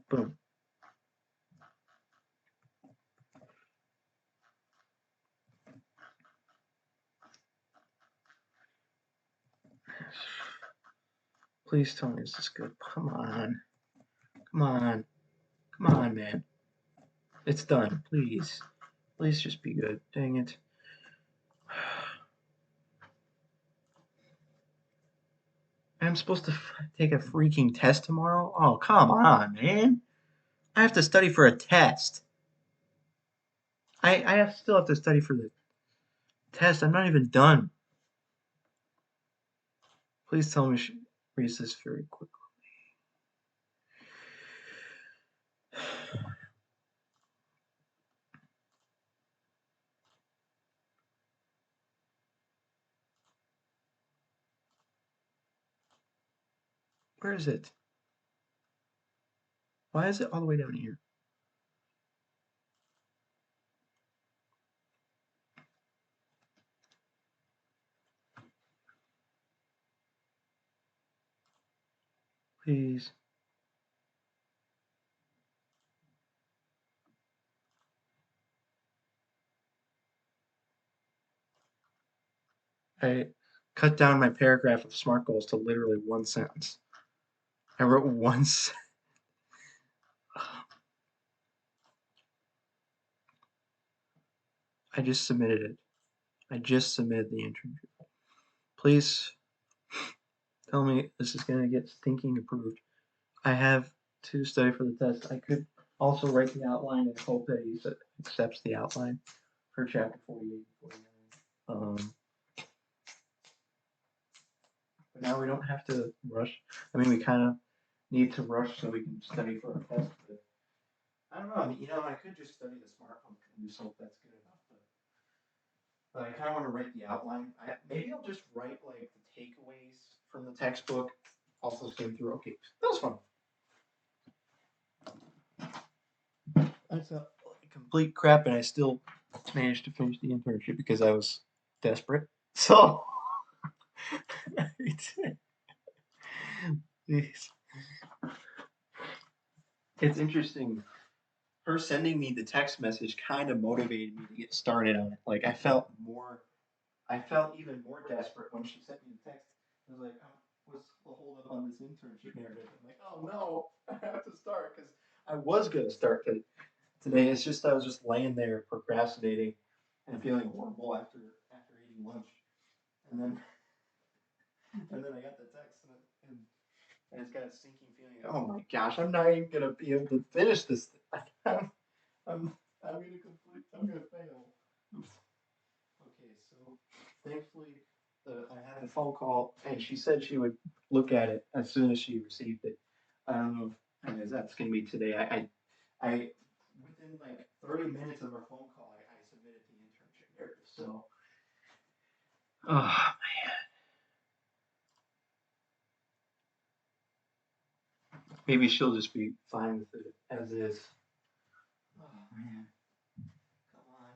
world. Boom. Please tell me this is good. Come on. Come on. Come on, man. It's done. Please. Please just be good. Dang it. I'm supposed to take a freaking test tomorrow? Oh, come on, man. I have to study for a test. I still have to study for the test. I'm not even done. Please tell me she reads this very quickly. Where is it? Why is it all the way down here? Please. I cut down my paragraph of SMART goals to literally one sentence. I wrote once. I just submitted it. I just submitted the internship. Please tell me this is going to get stinking approved. I have to study for the test. I could also write the outline and hope that he accepts the outline for chapter 48 and 49. But now we don't have to rush. I mean, we kind of need to rush so we can study for our test. But I don't know. I mean, I could just study the smartphone and just hope that's good enough. But I kind of want to write the outline. Maybe I'll just write like the takeaways from the textbook. Also skim through. Okay, that was fun. I felt like complete crap, and I still managed to finish the internship because I was desperate. So it's interesting. Her sending me the text message kind of motivated me to get started on it. Like I felt even more desperate when she sent me the text. I was like, what's the hold up on this internship narrative? I'm like, oh no, I have to start because I was gonna start today. It's just I was just laying there procrastinating and feeling horrible after eating lunch, and then I got the text and it's got a sinking feeling. Oh my gosh, I'm not even gonna be able to finish this. I'm I'm I'm gonna fail. Okay, so thankfully I had a phone call and she said she would look at it as soon as she received it. I don't know if that's gonna be today. I within like 30 minutes of our phone call, I submitted the internship narrative. So, oh, maybe she'll just be fine with it as is. Oh man, come on!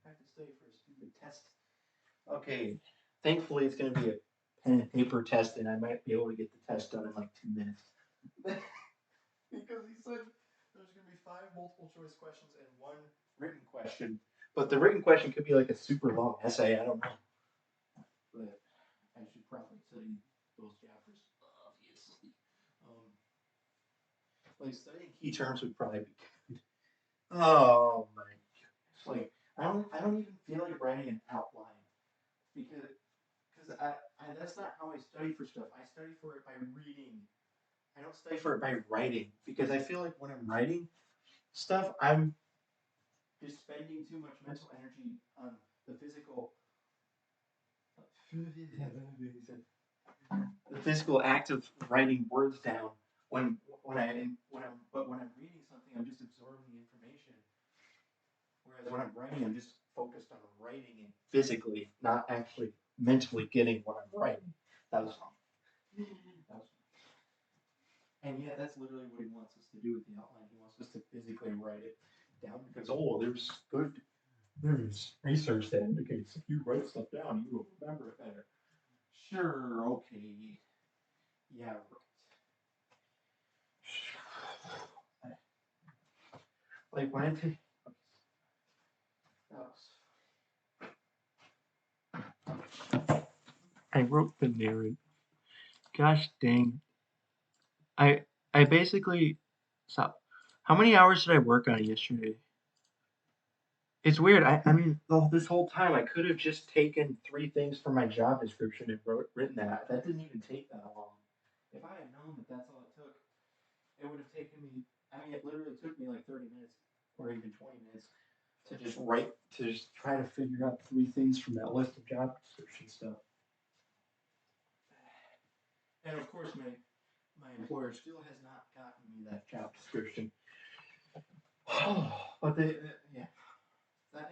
I have to study for a stupid test. Okay, thankfully it's gonna be a pen and paper test, and I might be able to get the test done in like 2 minutes. Because he said there's going to be 5 multiple choice questions and 1 written question. But the written question could be like a super long essay. I don't know. But I should probably study those chapters, obviously. Um, like studying key terms would probably be good. Oh my goodness! Like I don't even feel like writing an outline because I that's not how I study for stuff. I study for it by reading. I don't study for it by writing because I feel like when I'm writing stuff, I'm just spending too much mental energy on the physical act of writing words down when I'm reading something, I'm just absorbing the information. Whereas when I'm writing, I'm just focused on writing it physically, not actually mentally getting what I'm writing. That was wrong. That was And yeah, that's literally what he wants us to do with the outline. He wants us to physically write it down because there's research that indicates if you write stuff down, you will remember it better. Sure, okay. Yeah, right. Like when I take I wrote the narrative. Gosh dang. I I basically so how many hours did I work on it yesterday? It's weird. I mean, this whole time I could have just taken three things from my job description and written that. That didn't even take that long. If I had known that that's all it took, it would have taken me. I mean, it literally took me like 30 minutes or even 20 minutes to just try to figure out three things from that list of job description stuff. And of course, my employer still has not gotten me that job description. But yeah,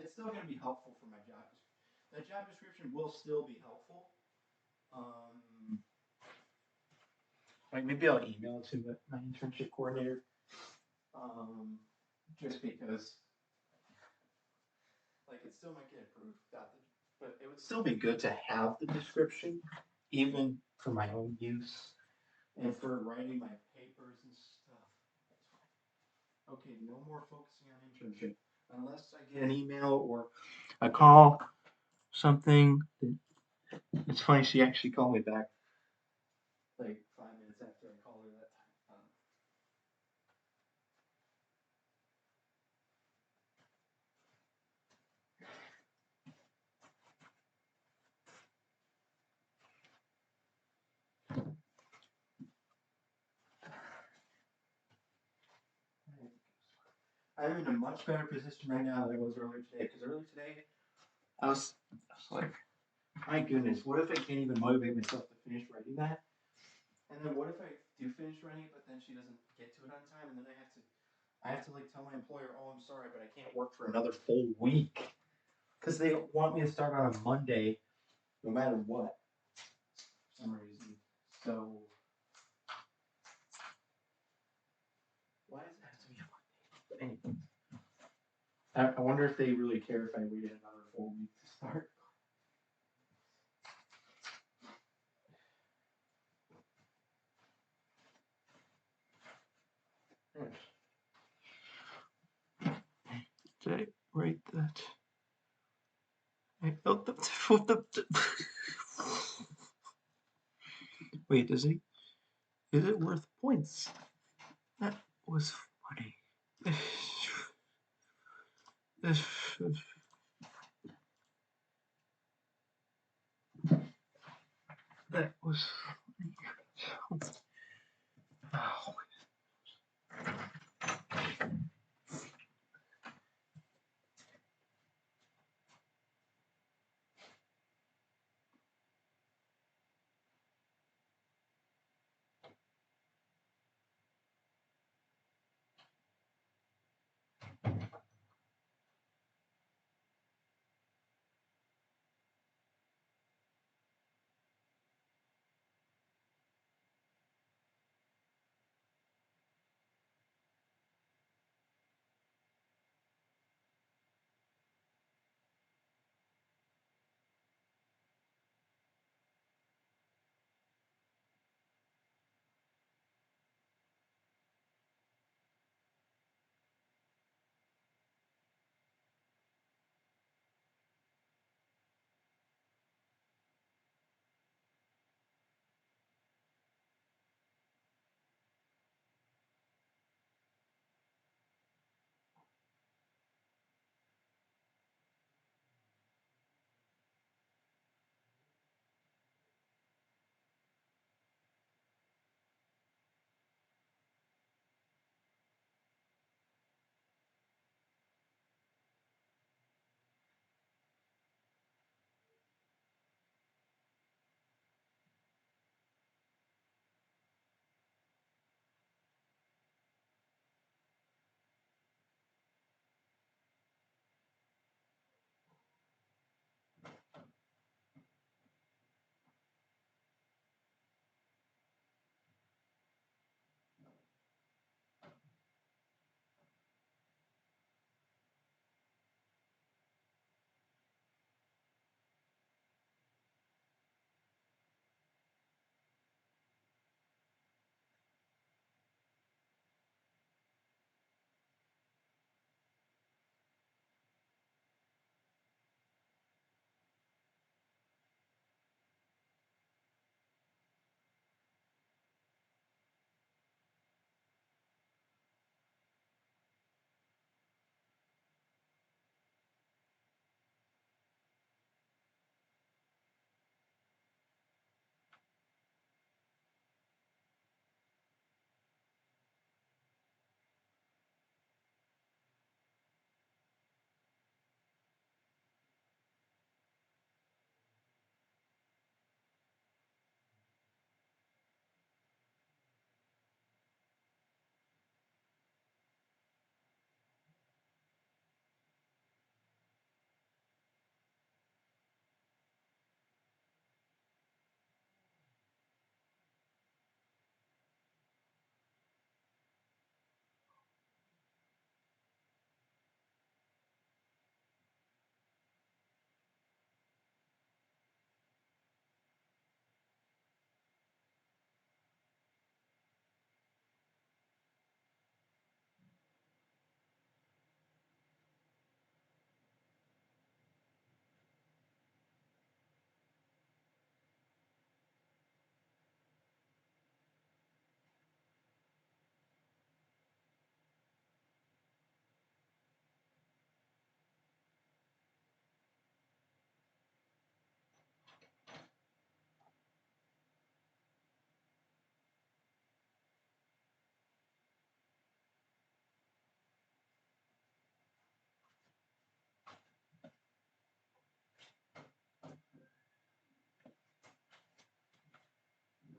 it's still going to be helpful for my job. That job description will still be helpful. Like maybe I'll email it to my internship coordinator. Just because, like, it still might get approved without but it would still be good to have the description, even for my own use and for writing my papers and stuff. Okay, no more focusing on internship unless I get an email or a call, something. It's funny, she actually called me back like 5 minutes after I called her that time. I'm in a much better position right now than I was earlier today. Because earlier today, I was like, my goodness, what if I can't even motivate myself to finish writing that? And then what if I do finish writing it, but then she doesn't get to it on time, and then I have to like tell my employer, oh, I'm sorry, but I can't work for another full week because they want me to start on a Monday, no matter what, for some reason. So why does it have to be a Monday? Anyway, I wonder if they really care if I waited another full week to start. Did I write that? Wait, is it worth points? That was funny. That was funny. Oh.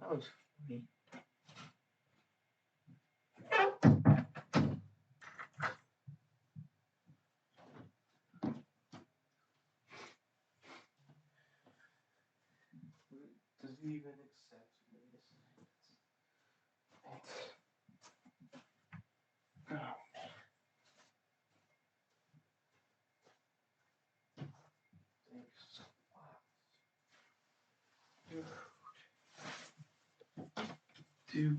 That was funny. Does he even accept this? Oh. Thanks. Dude.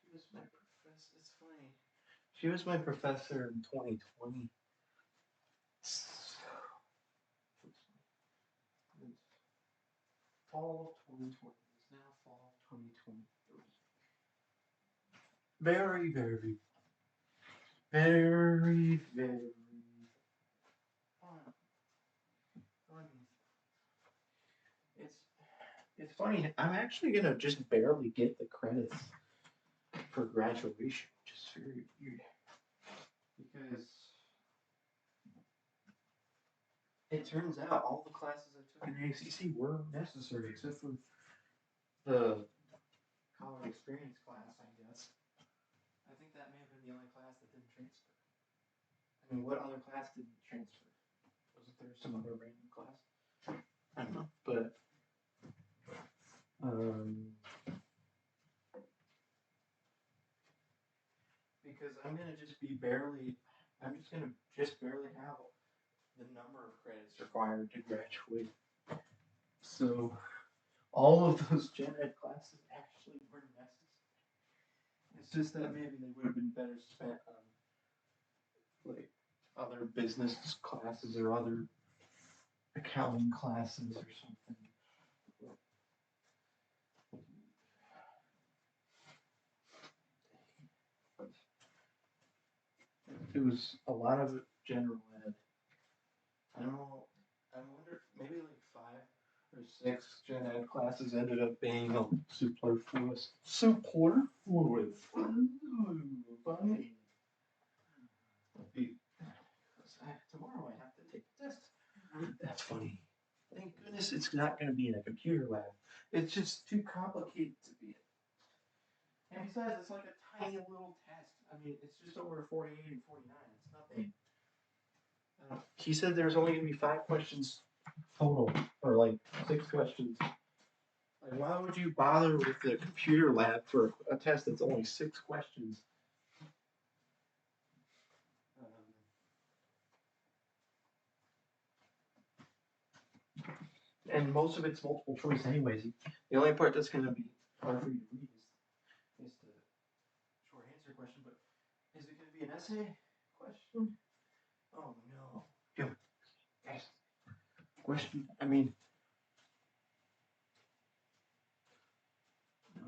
She was my professor. It's funny. She was my professor in 2020. Fall of 2020. It's now fall of 2023. Very, very, very, very fun. Funny. It's funny. I'm actually gonna just barely get the credits for graduation, which is very weird because it turns out all the classes I took in ACC were necessary except for the college experience class, I guess. I think that may have been the only class that didn't transfer. I mean, what other class didn't transfer? Wasn't there some other random class? I don't know, but because I'm gonna just be barely, I'm just gonna just barely have the number of credits required to graduate. So all of those gen ed classes actually were necessary. It's just that maybe they would have been better spent on like other business classes or other accounting classes or something. It was a lot of general ed. I don't know. I wonder maybe like 5 or 6 gen ed classes ended up being superfluous. Superfluous. Funny. Tomorrow I have to take a test. That's funny. Thank goodness it's not going to be in a computer lab. It's just too complicated to be. And besides, it's like a tiny little test. I mean, it's just over 48 and 49. It's nothing. He said there's only going to be 5 questions total, or like 6 questions. Like, why would you bother with the computer lab for a test that's only 6 questions? And most of it's multiple choice anyways. The only part that's going to be hard for you to read is the short answer question, but is it going to be an essay question? Oh no. Yo, guys, question, I mean, no.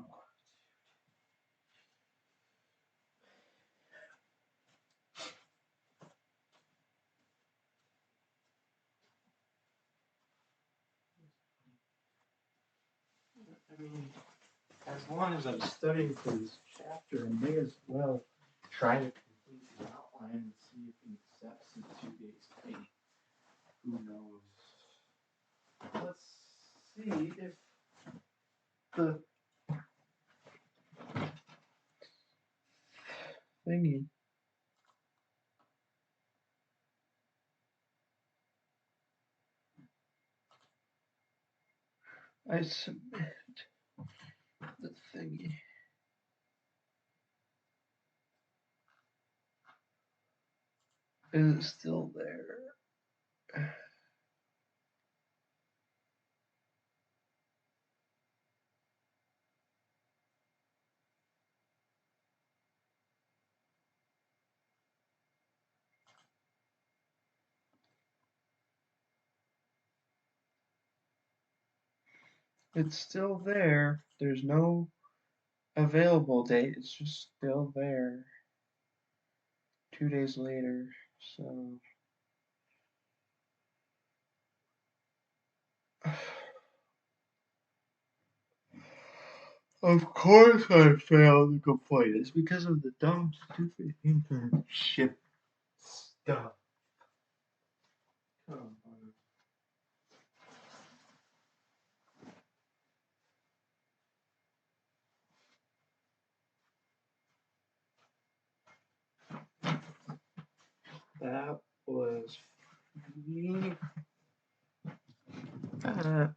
I mean, as long as I'm studying for this chapter, I may as well try to complete the outline and see if he accepts the 2 days pay. Who knows? Let's see if the thingy. I submit the thingy. Is it still there? It's still there. There's no available date. It's just still there. 2 days later. So. Of course I failed to complete. It's because of the dumb, stupid internship stuff. Come on. That was me. Uh,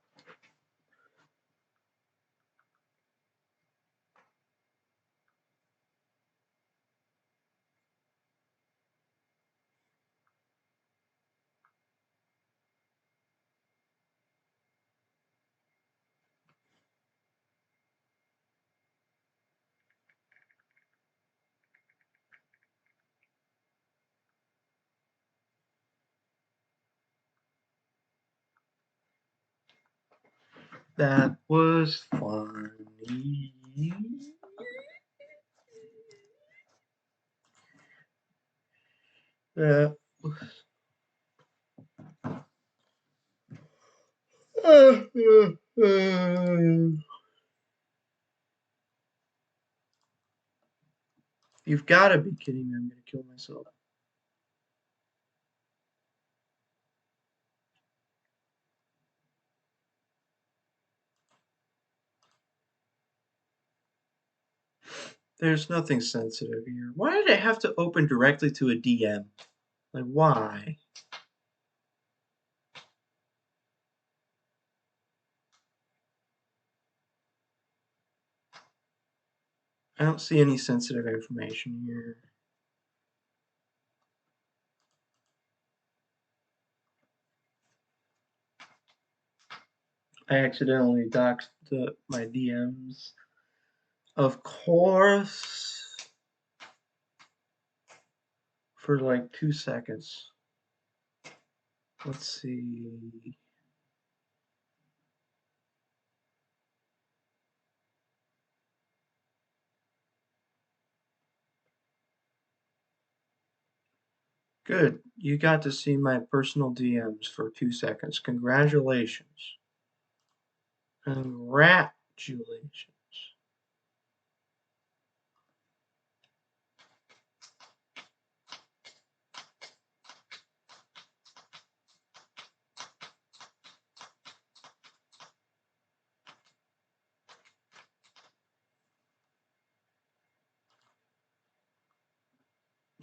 that was funny. That was. You've got to be kidding me. I'm going to kill myself. There's nothing sensitive here. Why did it have to open directly to a DM? Like, why? I don't see any sensitive information here. I accidentally doxed my DMs. Of course. For like 2 seconds. Let's see. Good. You got to see my personal DMs for 2 seconds. Congratulations. Congratulations.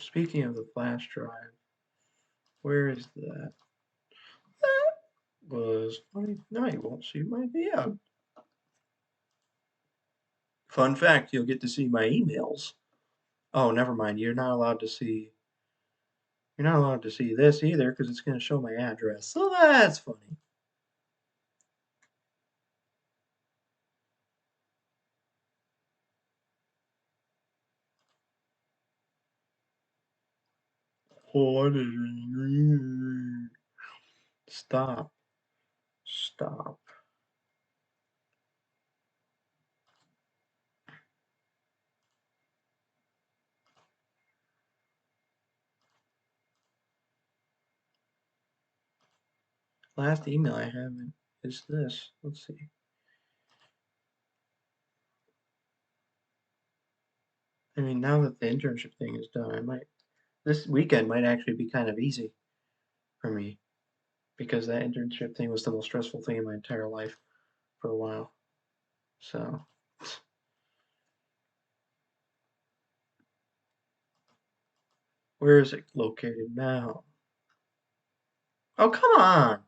Speaking of the flash drive, where is that? That was funny. No, you won't see my DM. Fun fact, you'll get to see my emails. Oh, never mind. You're not allowed to see. You're not allowed to see this either because it's going to show my address. So that's funny. What is it? Stop. Stop. Last email I have is this. Let's see. I mean, now that the internship thing is done, this weekend might actually be kind of easy for me because that internship thing was the most stressful thing in my entire life for a while. So, where is it located now? Oh, come on.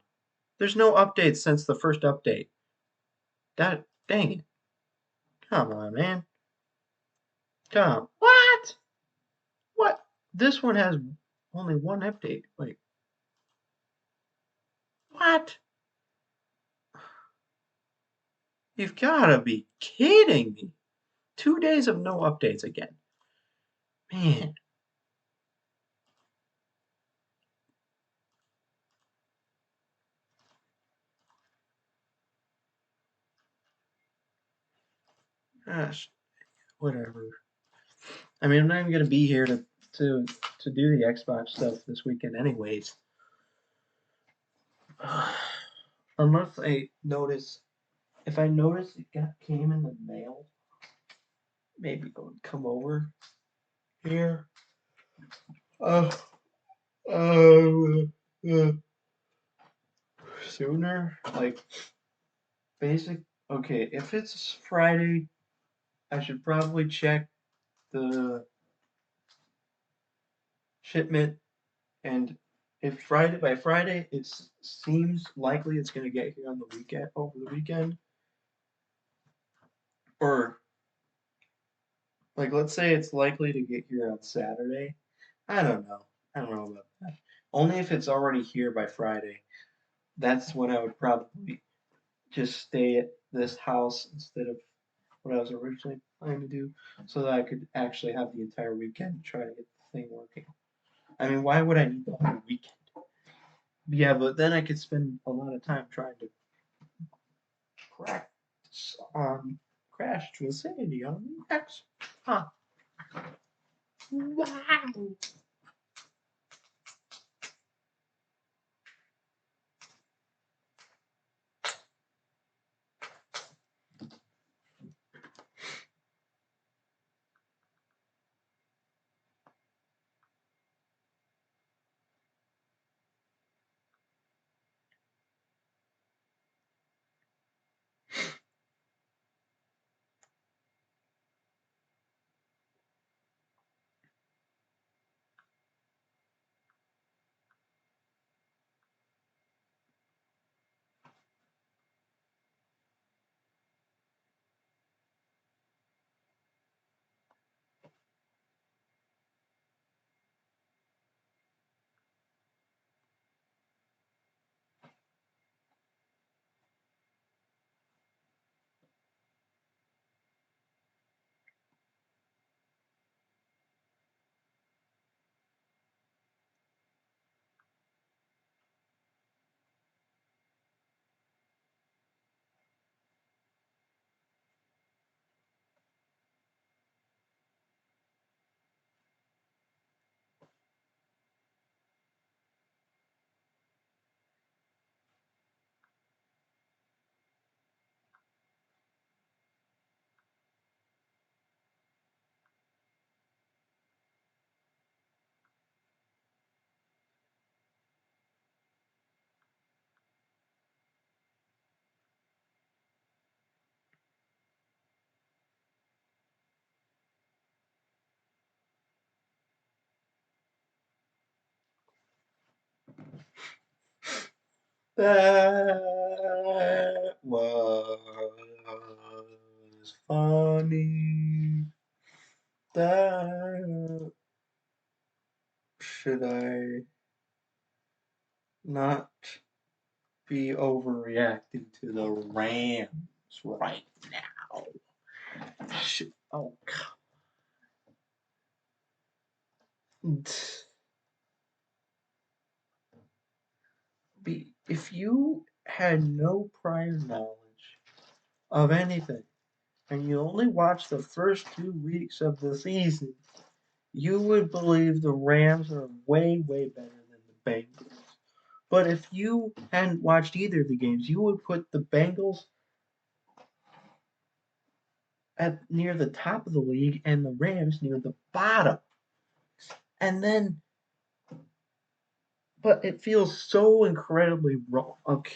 There's no updates since the first update. Dang it. Come on, man. Come. What? What? This one has only one update. Wait. What? You've got to be kidding me. 2 days of no updates again. Man. Gosh, whatever. I mean, I'm not even gonna be here to to do the Xbox stuff this weekend, anyways. Unless I notice, if I notice it came in the mail, maybe I would come over here. Uh, uh, uh, Sooner, like basic. Okay, if it's Friday, I should probably check the shipment, and if Friday by Friday it seems likely it's gonna get here on the weekend over the weekend, or like let's say it's likely to get here on Saturday. I don't know. I don't know about that. Only if it's already here by Friday. That's when I would probably just stay at this house instead of what I was originally planning to do, so that I could actually have the entire weekend to try to get the thing working. I mean, why would I need the whole weekend? Yeah, but then I could spend a lot of time trying to practice on Crash to Insanity on the X. Huh. Wow. That was funny. That should I not be overreacting to the Rams right now? Oh, if you had no prior knowledge of anything and you only watched the first 2 weeks of the season, you would believe the Rams are way, way better than the Bengals. But if you hadn't watched either of the games, you would put the Bengals at near the top of the league and the Rams near the bottom. And then, but it feels so incredibly wrong. Okay.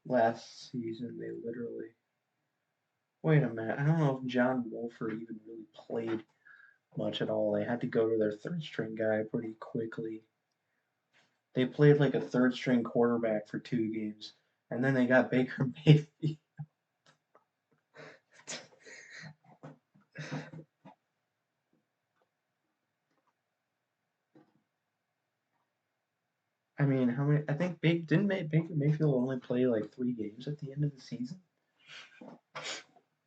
Last season, they literally. Wait a minute. I don't know if John Wolford even really played much at all. They had to go to their third string guy pretty quickly. They played like a third string quarterback for 2 games, and then they got Baker Mayfield. I mean, how many? I think Baker Mayfield only play like 3 games at the end of the season,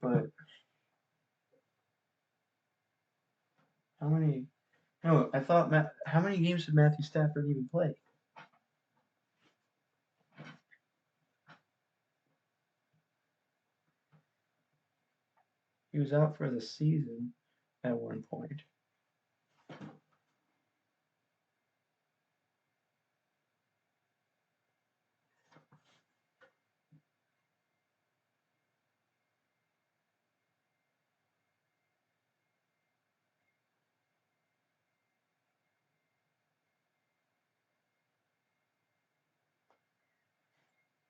but How many? No, I thought how many games did Matthew Stafford even play? He was out for the season at one point.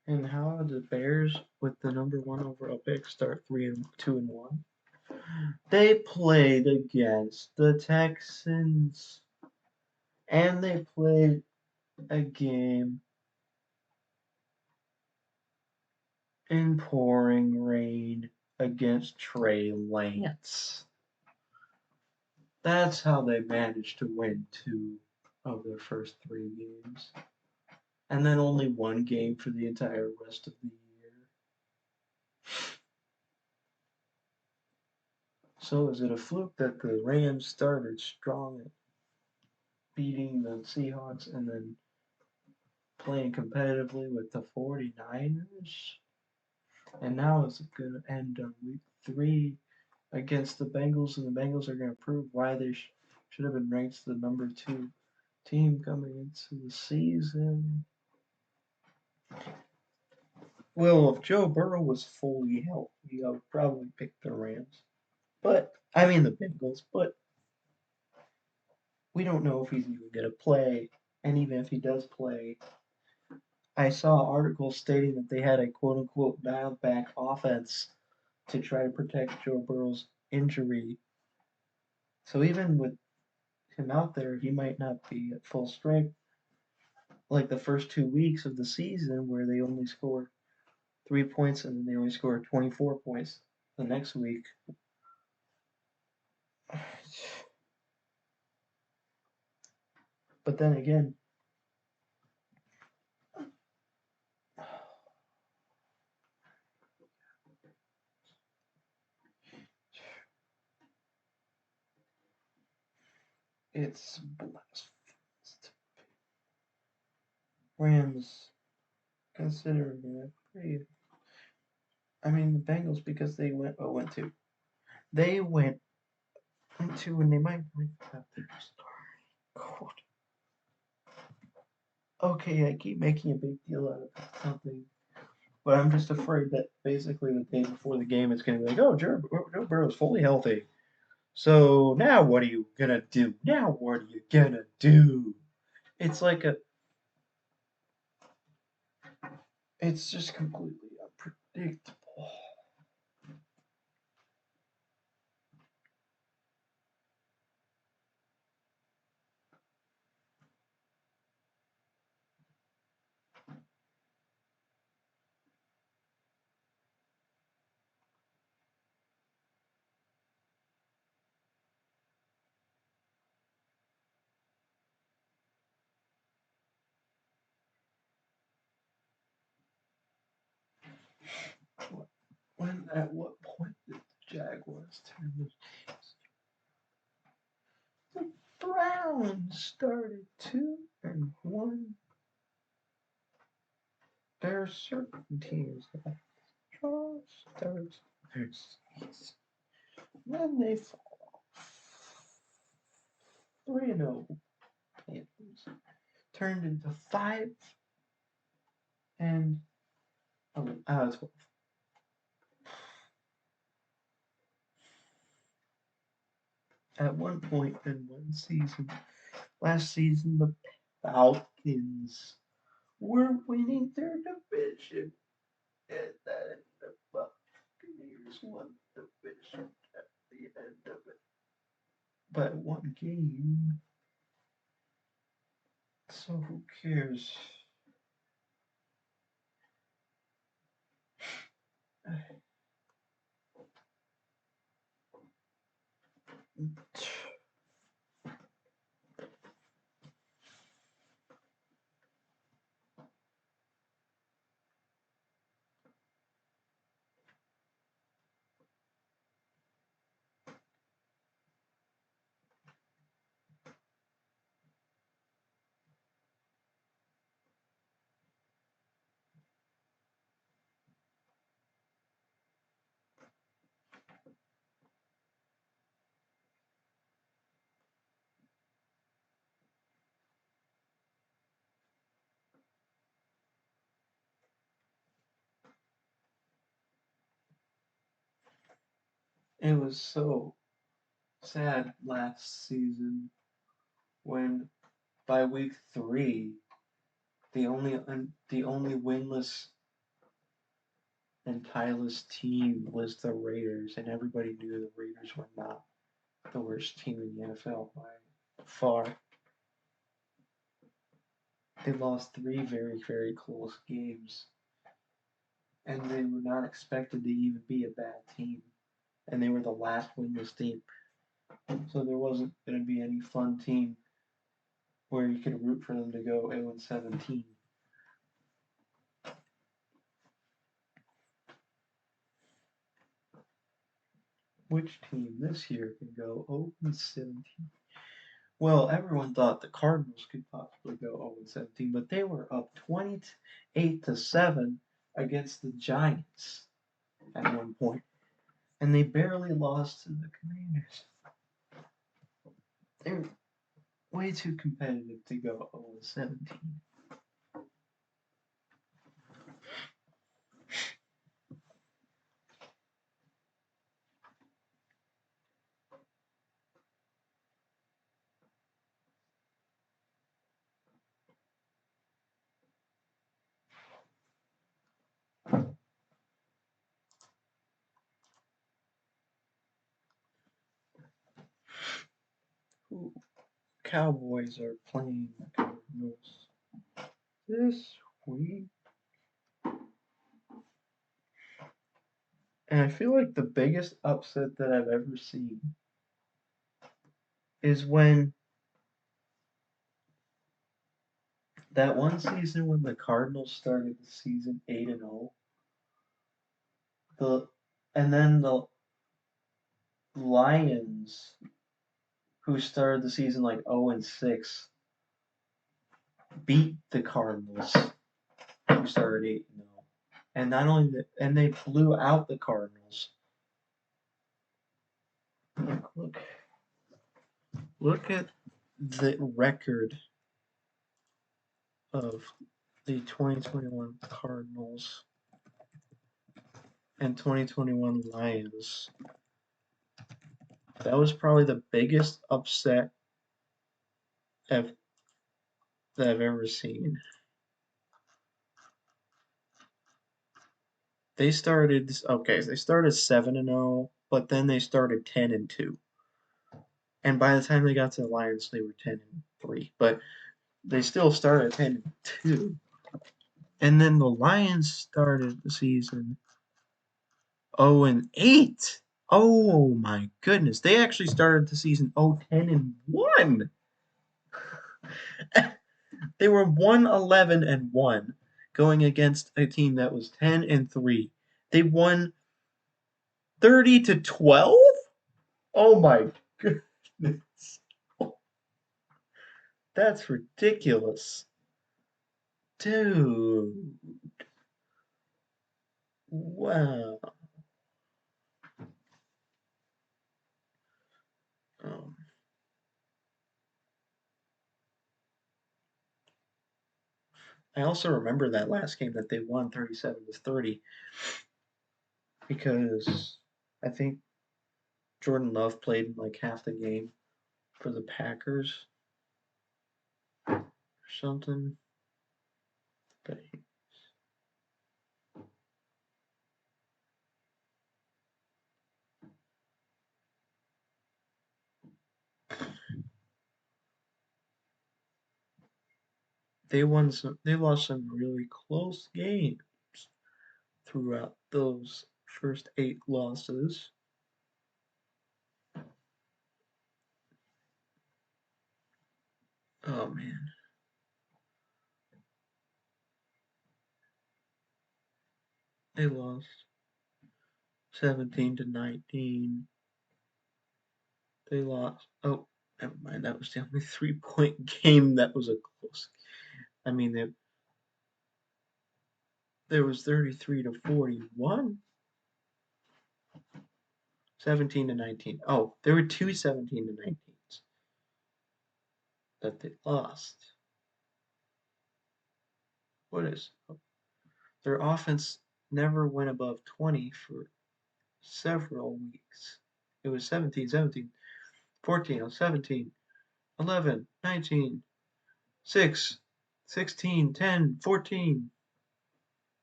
And how did the Bears, with the number one overall pick, start 2-1? They played against the Texans, and they played a game in pouring rain against Trey Lance. That's how they managed to win 2 of their first 3 games. And then only 1 game for the entire rest of the year. So is it a fluke that the Rams started strong at beating the Seahawks and then playing competitively with the 49ers? And now is it going to end on week 3 against the Bengals, and the Bengals are going to prove why they should have been ranked the number 2 team coming into the season. Well, if Joe Burrow was fully healthy, I would probably pick the Rams. But, I mean the Bengals, but we don't know if he's even going to play. And even if he does play, I saw articles stating that they had a quote unquote dialed back offense to try to protect Joe Burrow's injury. So even with him out there, he might not be at full strength like the first 2 weeks of the season where they only score 3 points and then they only score 24 points the next week. But then again, it's blasphemous. Rams considering it pretty. I mean, the Bengals because they went 0-2. They went 2 and they might have their start. Okay, I keep making a big deal out of something, but I'm just afraid that basically the day before the game it's going to be like, oh, Joe Burrow's fully healthy. So now what are you going to do? Now what are you going to do? It's like it's just completely unpredictable. At what point did the Jaguars turn the The Browns started 2-1. There are certain teams that start their season. Then they fall off. 3-0 Panthers turned into 5 and 12. At one point in one season, last season, the Falcons were winning their division, and then the Buccaneers won the division at the end of it by 1 game. So who cares? It was so sad last season when by week 3 the only winless and tieless team was the Raiders, and everybody knew the Raiders were not the worst team in the NFL by far. They lost 3 very, very close games, and they were not expected to even be a bad team. And they were the last winless team. So there wasn't going to be any fun team where you could root for them to go 0-17. Which team this year can go 0-17? Well, everyone thought the Cardinals could possibly go 0-17, but they were up 28-7 against the Giants at one point, and they barely lost to the Commanders. They're way too competitive to go 0-17. Ooh, Cowboys are playing the Cardinals this week. And I feel like the biggest upset that I've ever seen is when that one season when the Cardinals started the season 8-0, and then the Lions, who started the season like 0-6, beat the Cardinals, who started 8-0. And not only that, and they blew out the Cardinals. Look at the record of the 2021 Cardinals and 2021 Lions. That was probably the biggest upset that I've ever seen. They started 7-0, but then they started 10-2. And by the time they got to the Lions, they were 10-3. But they still started 10-2. And then the Lions started the season 0-8. Oh my goodness. They actually started the season 10-1. They were 1-11-1 going against a team that was 10-3. They won 30-12? Oh my goodness. That's ridiculous. Dude. Wow. Um, I also remember that last game that they won 37-30 because I think Jordan Love played like half the game for the Packers or something. But they lost some really close games throughout those first 8 losses. Oh man. They lost 17-19. They lost. Oh, never mind. That was the only 3-point game that was a close. I mean, there was 33-41. 17-19. Oh, there were two 17-19s that they lost. What is their offense never went above 20 for several weeks. It was 17, 17, 14, I was 17, 11, 19, 6, 16, 10, 14,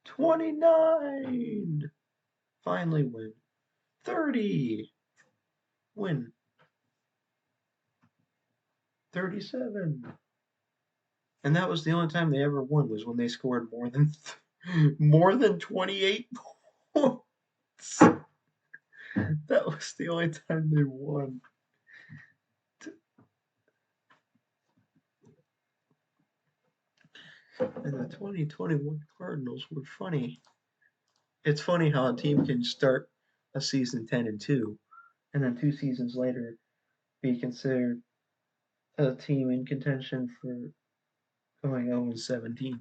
29. Finally win. 30. Win. 37. And that was the only time they ever won, was when they scored more than 28 points. That was the only time they won. And the 2021 Cardinals were funny. It's funny how a team can start a season 10-2, and then 2 seasons later be considered a team in contention for going 0-17.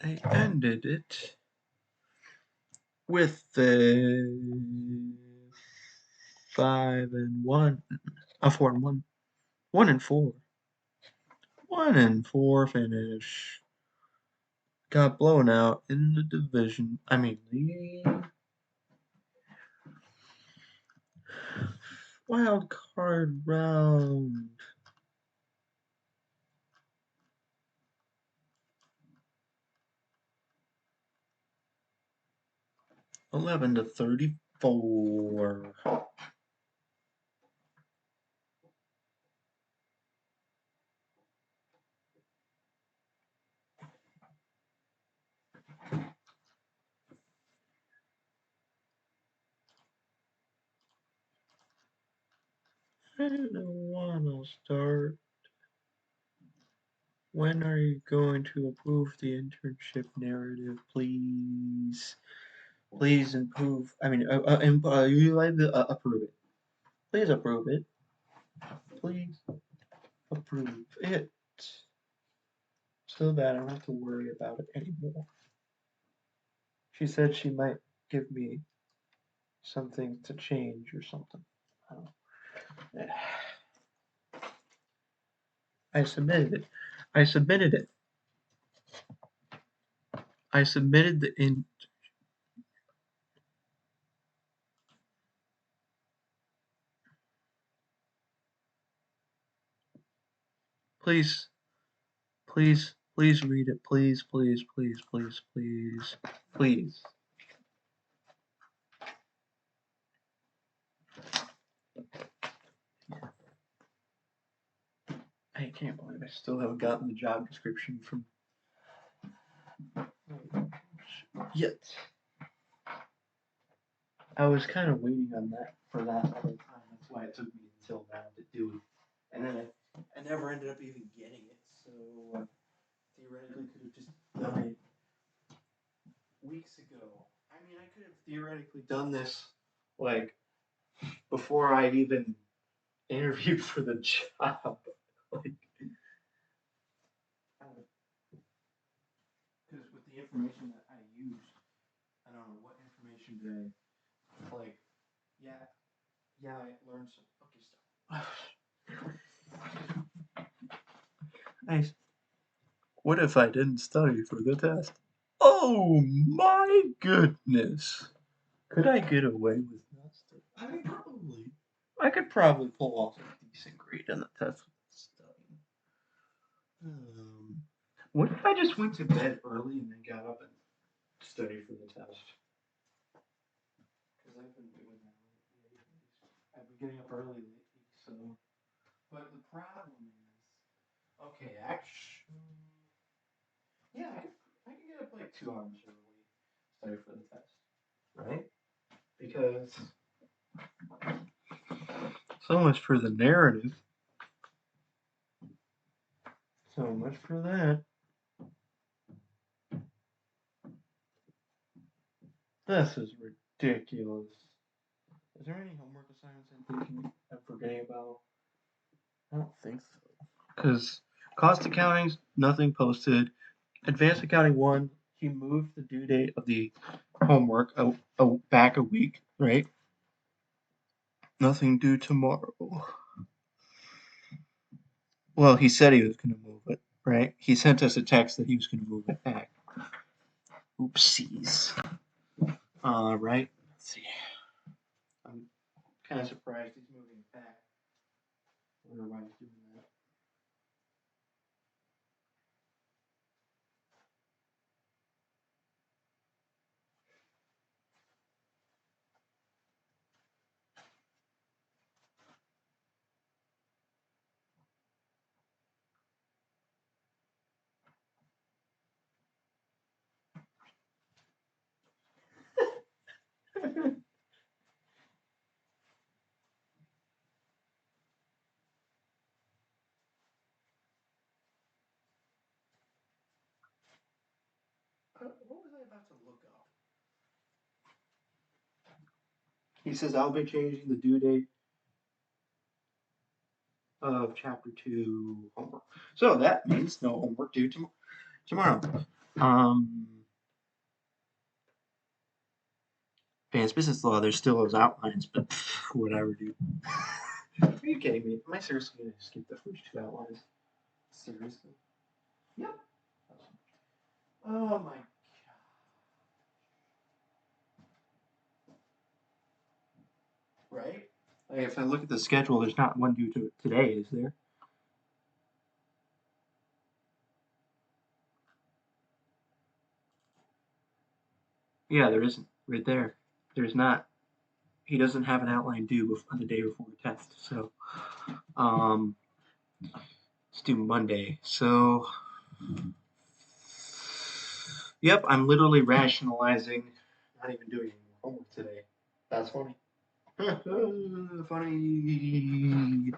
They ended it with the 5-1, 4-1, 1-4, 1-4 finish. Got blown out in the division. I mean, the wild card round. 11-34. I don't want to start. When are you going to approve the internship narrative, please? Please improve. I mean, you like to approve it. Please approve it. Please approve it. So that I don't have to worry about it anymore. She said she might give me something to change or something. I don't know. I submitted it. I submitted it. I submitted the in. Please, please, please read it. Please, please, please, please, please, please. I can't believe I still haven't gotten the job description from yet. I was kind of waiting on that for that whole time. That's why it took me until now to do it. And then I never ended up even getting it. So theoretically could have just done it weeks ago. I mean, I could have theoretically done this like before I even interviewed for the job. Like, because with the information that I used, I don't know what information did I like. Yeah, yeah, I learned some okay stuff. Nice. What if I didn't study for the test? Oh my goodness! Could I get away with not studying? I mean, probably. I could probably pull off a decent grade on the test with studying. What if I just went to bed early and then got up and studied for the test? Because I've been doing that lately. I've been getting up early lately, so. But the problem is, okay, actually, yeah, I can get up like 2 hours early, study for the test, right? Because so much for the narrative, so much for that. This is ridiculous. Is there any homework assignments I'm forgetting about? I don't think so. Because cost accounting's nothing posted. Advanced accounting 1, he moved the due date of the homework back a week, right? Nothing due tomorrow. Well, he said he was going to move it, right? He sent us a text that he was going to move it back. Oopsies. Right? Let's see. I'm kind of surprised he's moving it back. I wonder why he's doing that. What was I about to look up? He says I'll be changing the due date of chapter 2 homework. So that means no homework due tomorrow. Advanced business law, there's still those outlines, but whatever, dude. Are you kidding me? Am I seriously going to skip the first 2 outlines? Seriously? Yep. Oh my god. Right? Like if I look at the schedule, there's not one due to today, is there? Yeah, there isn't. Right there. There's not. He doesn't have an outline due on the day before the test. So, um, let's do Monday. So, yep, I'm literally rationalizing not even doing homework today. That's funny. Funny.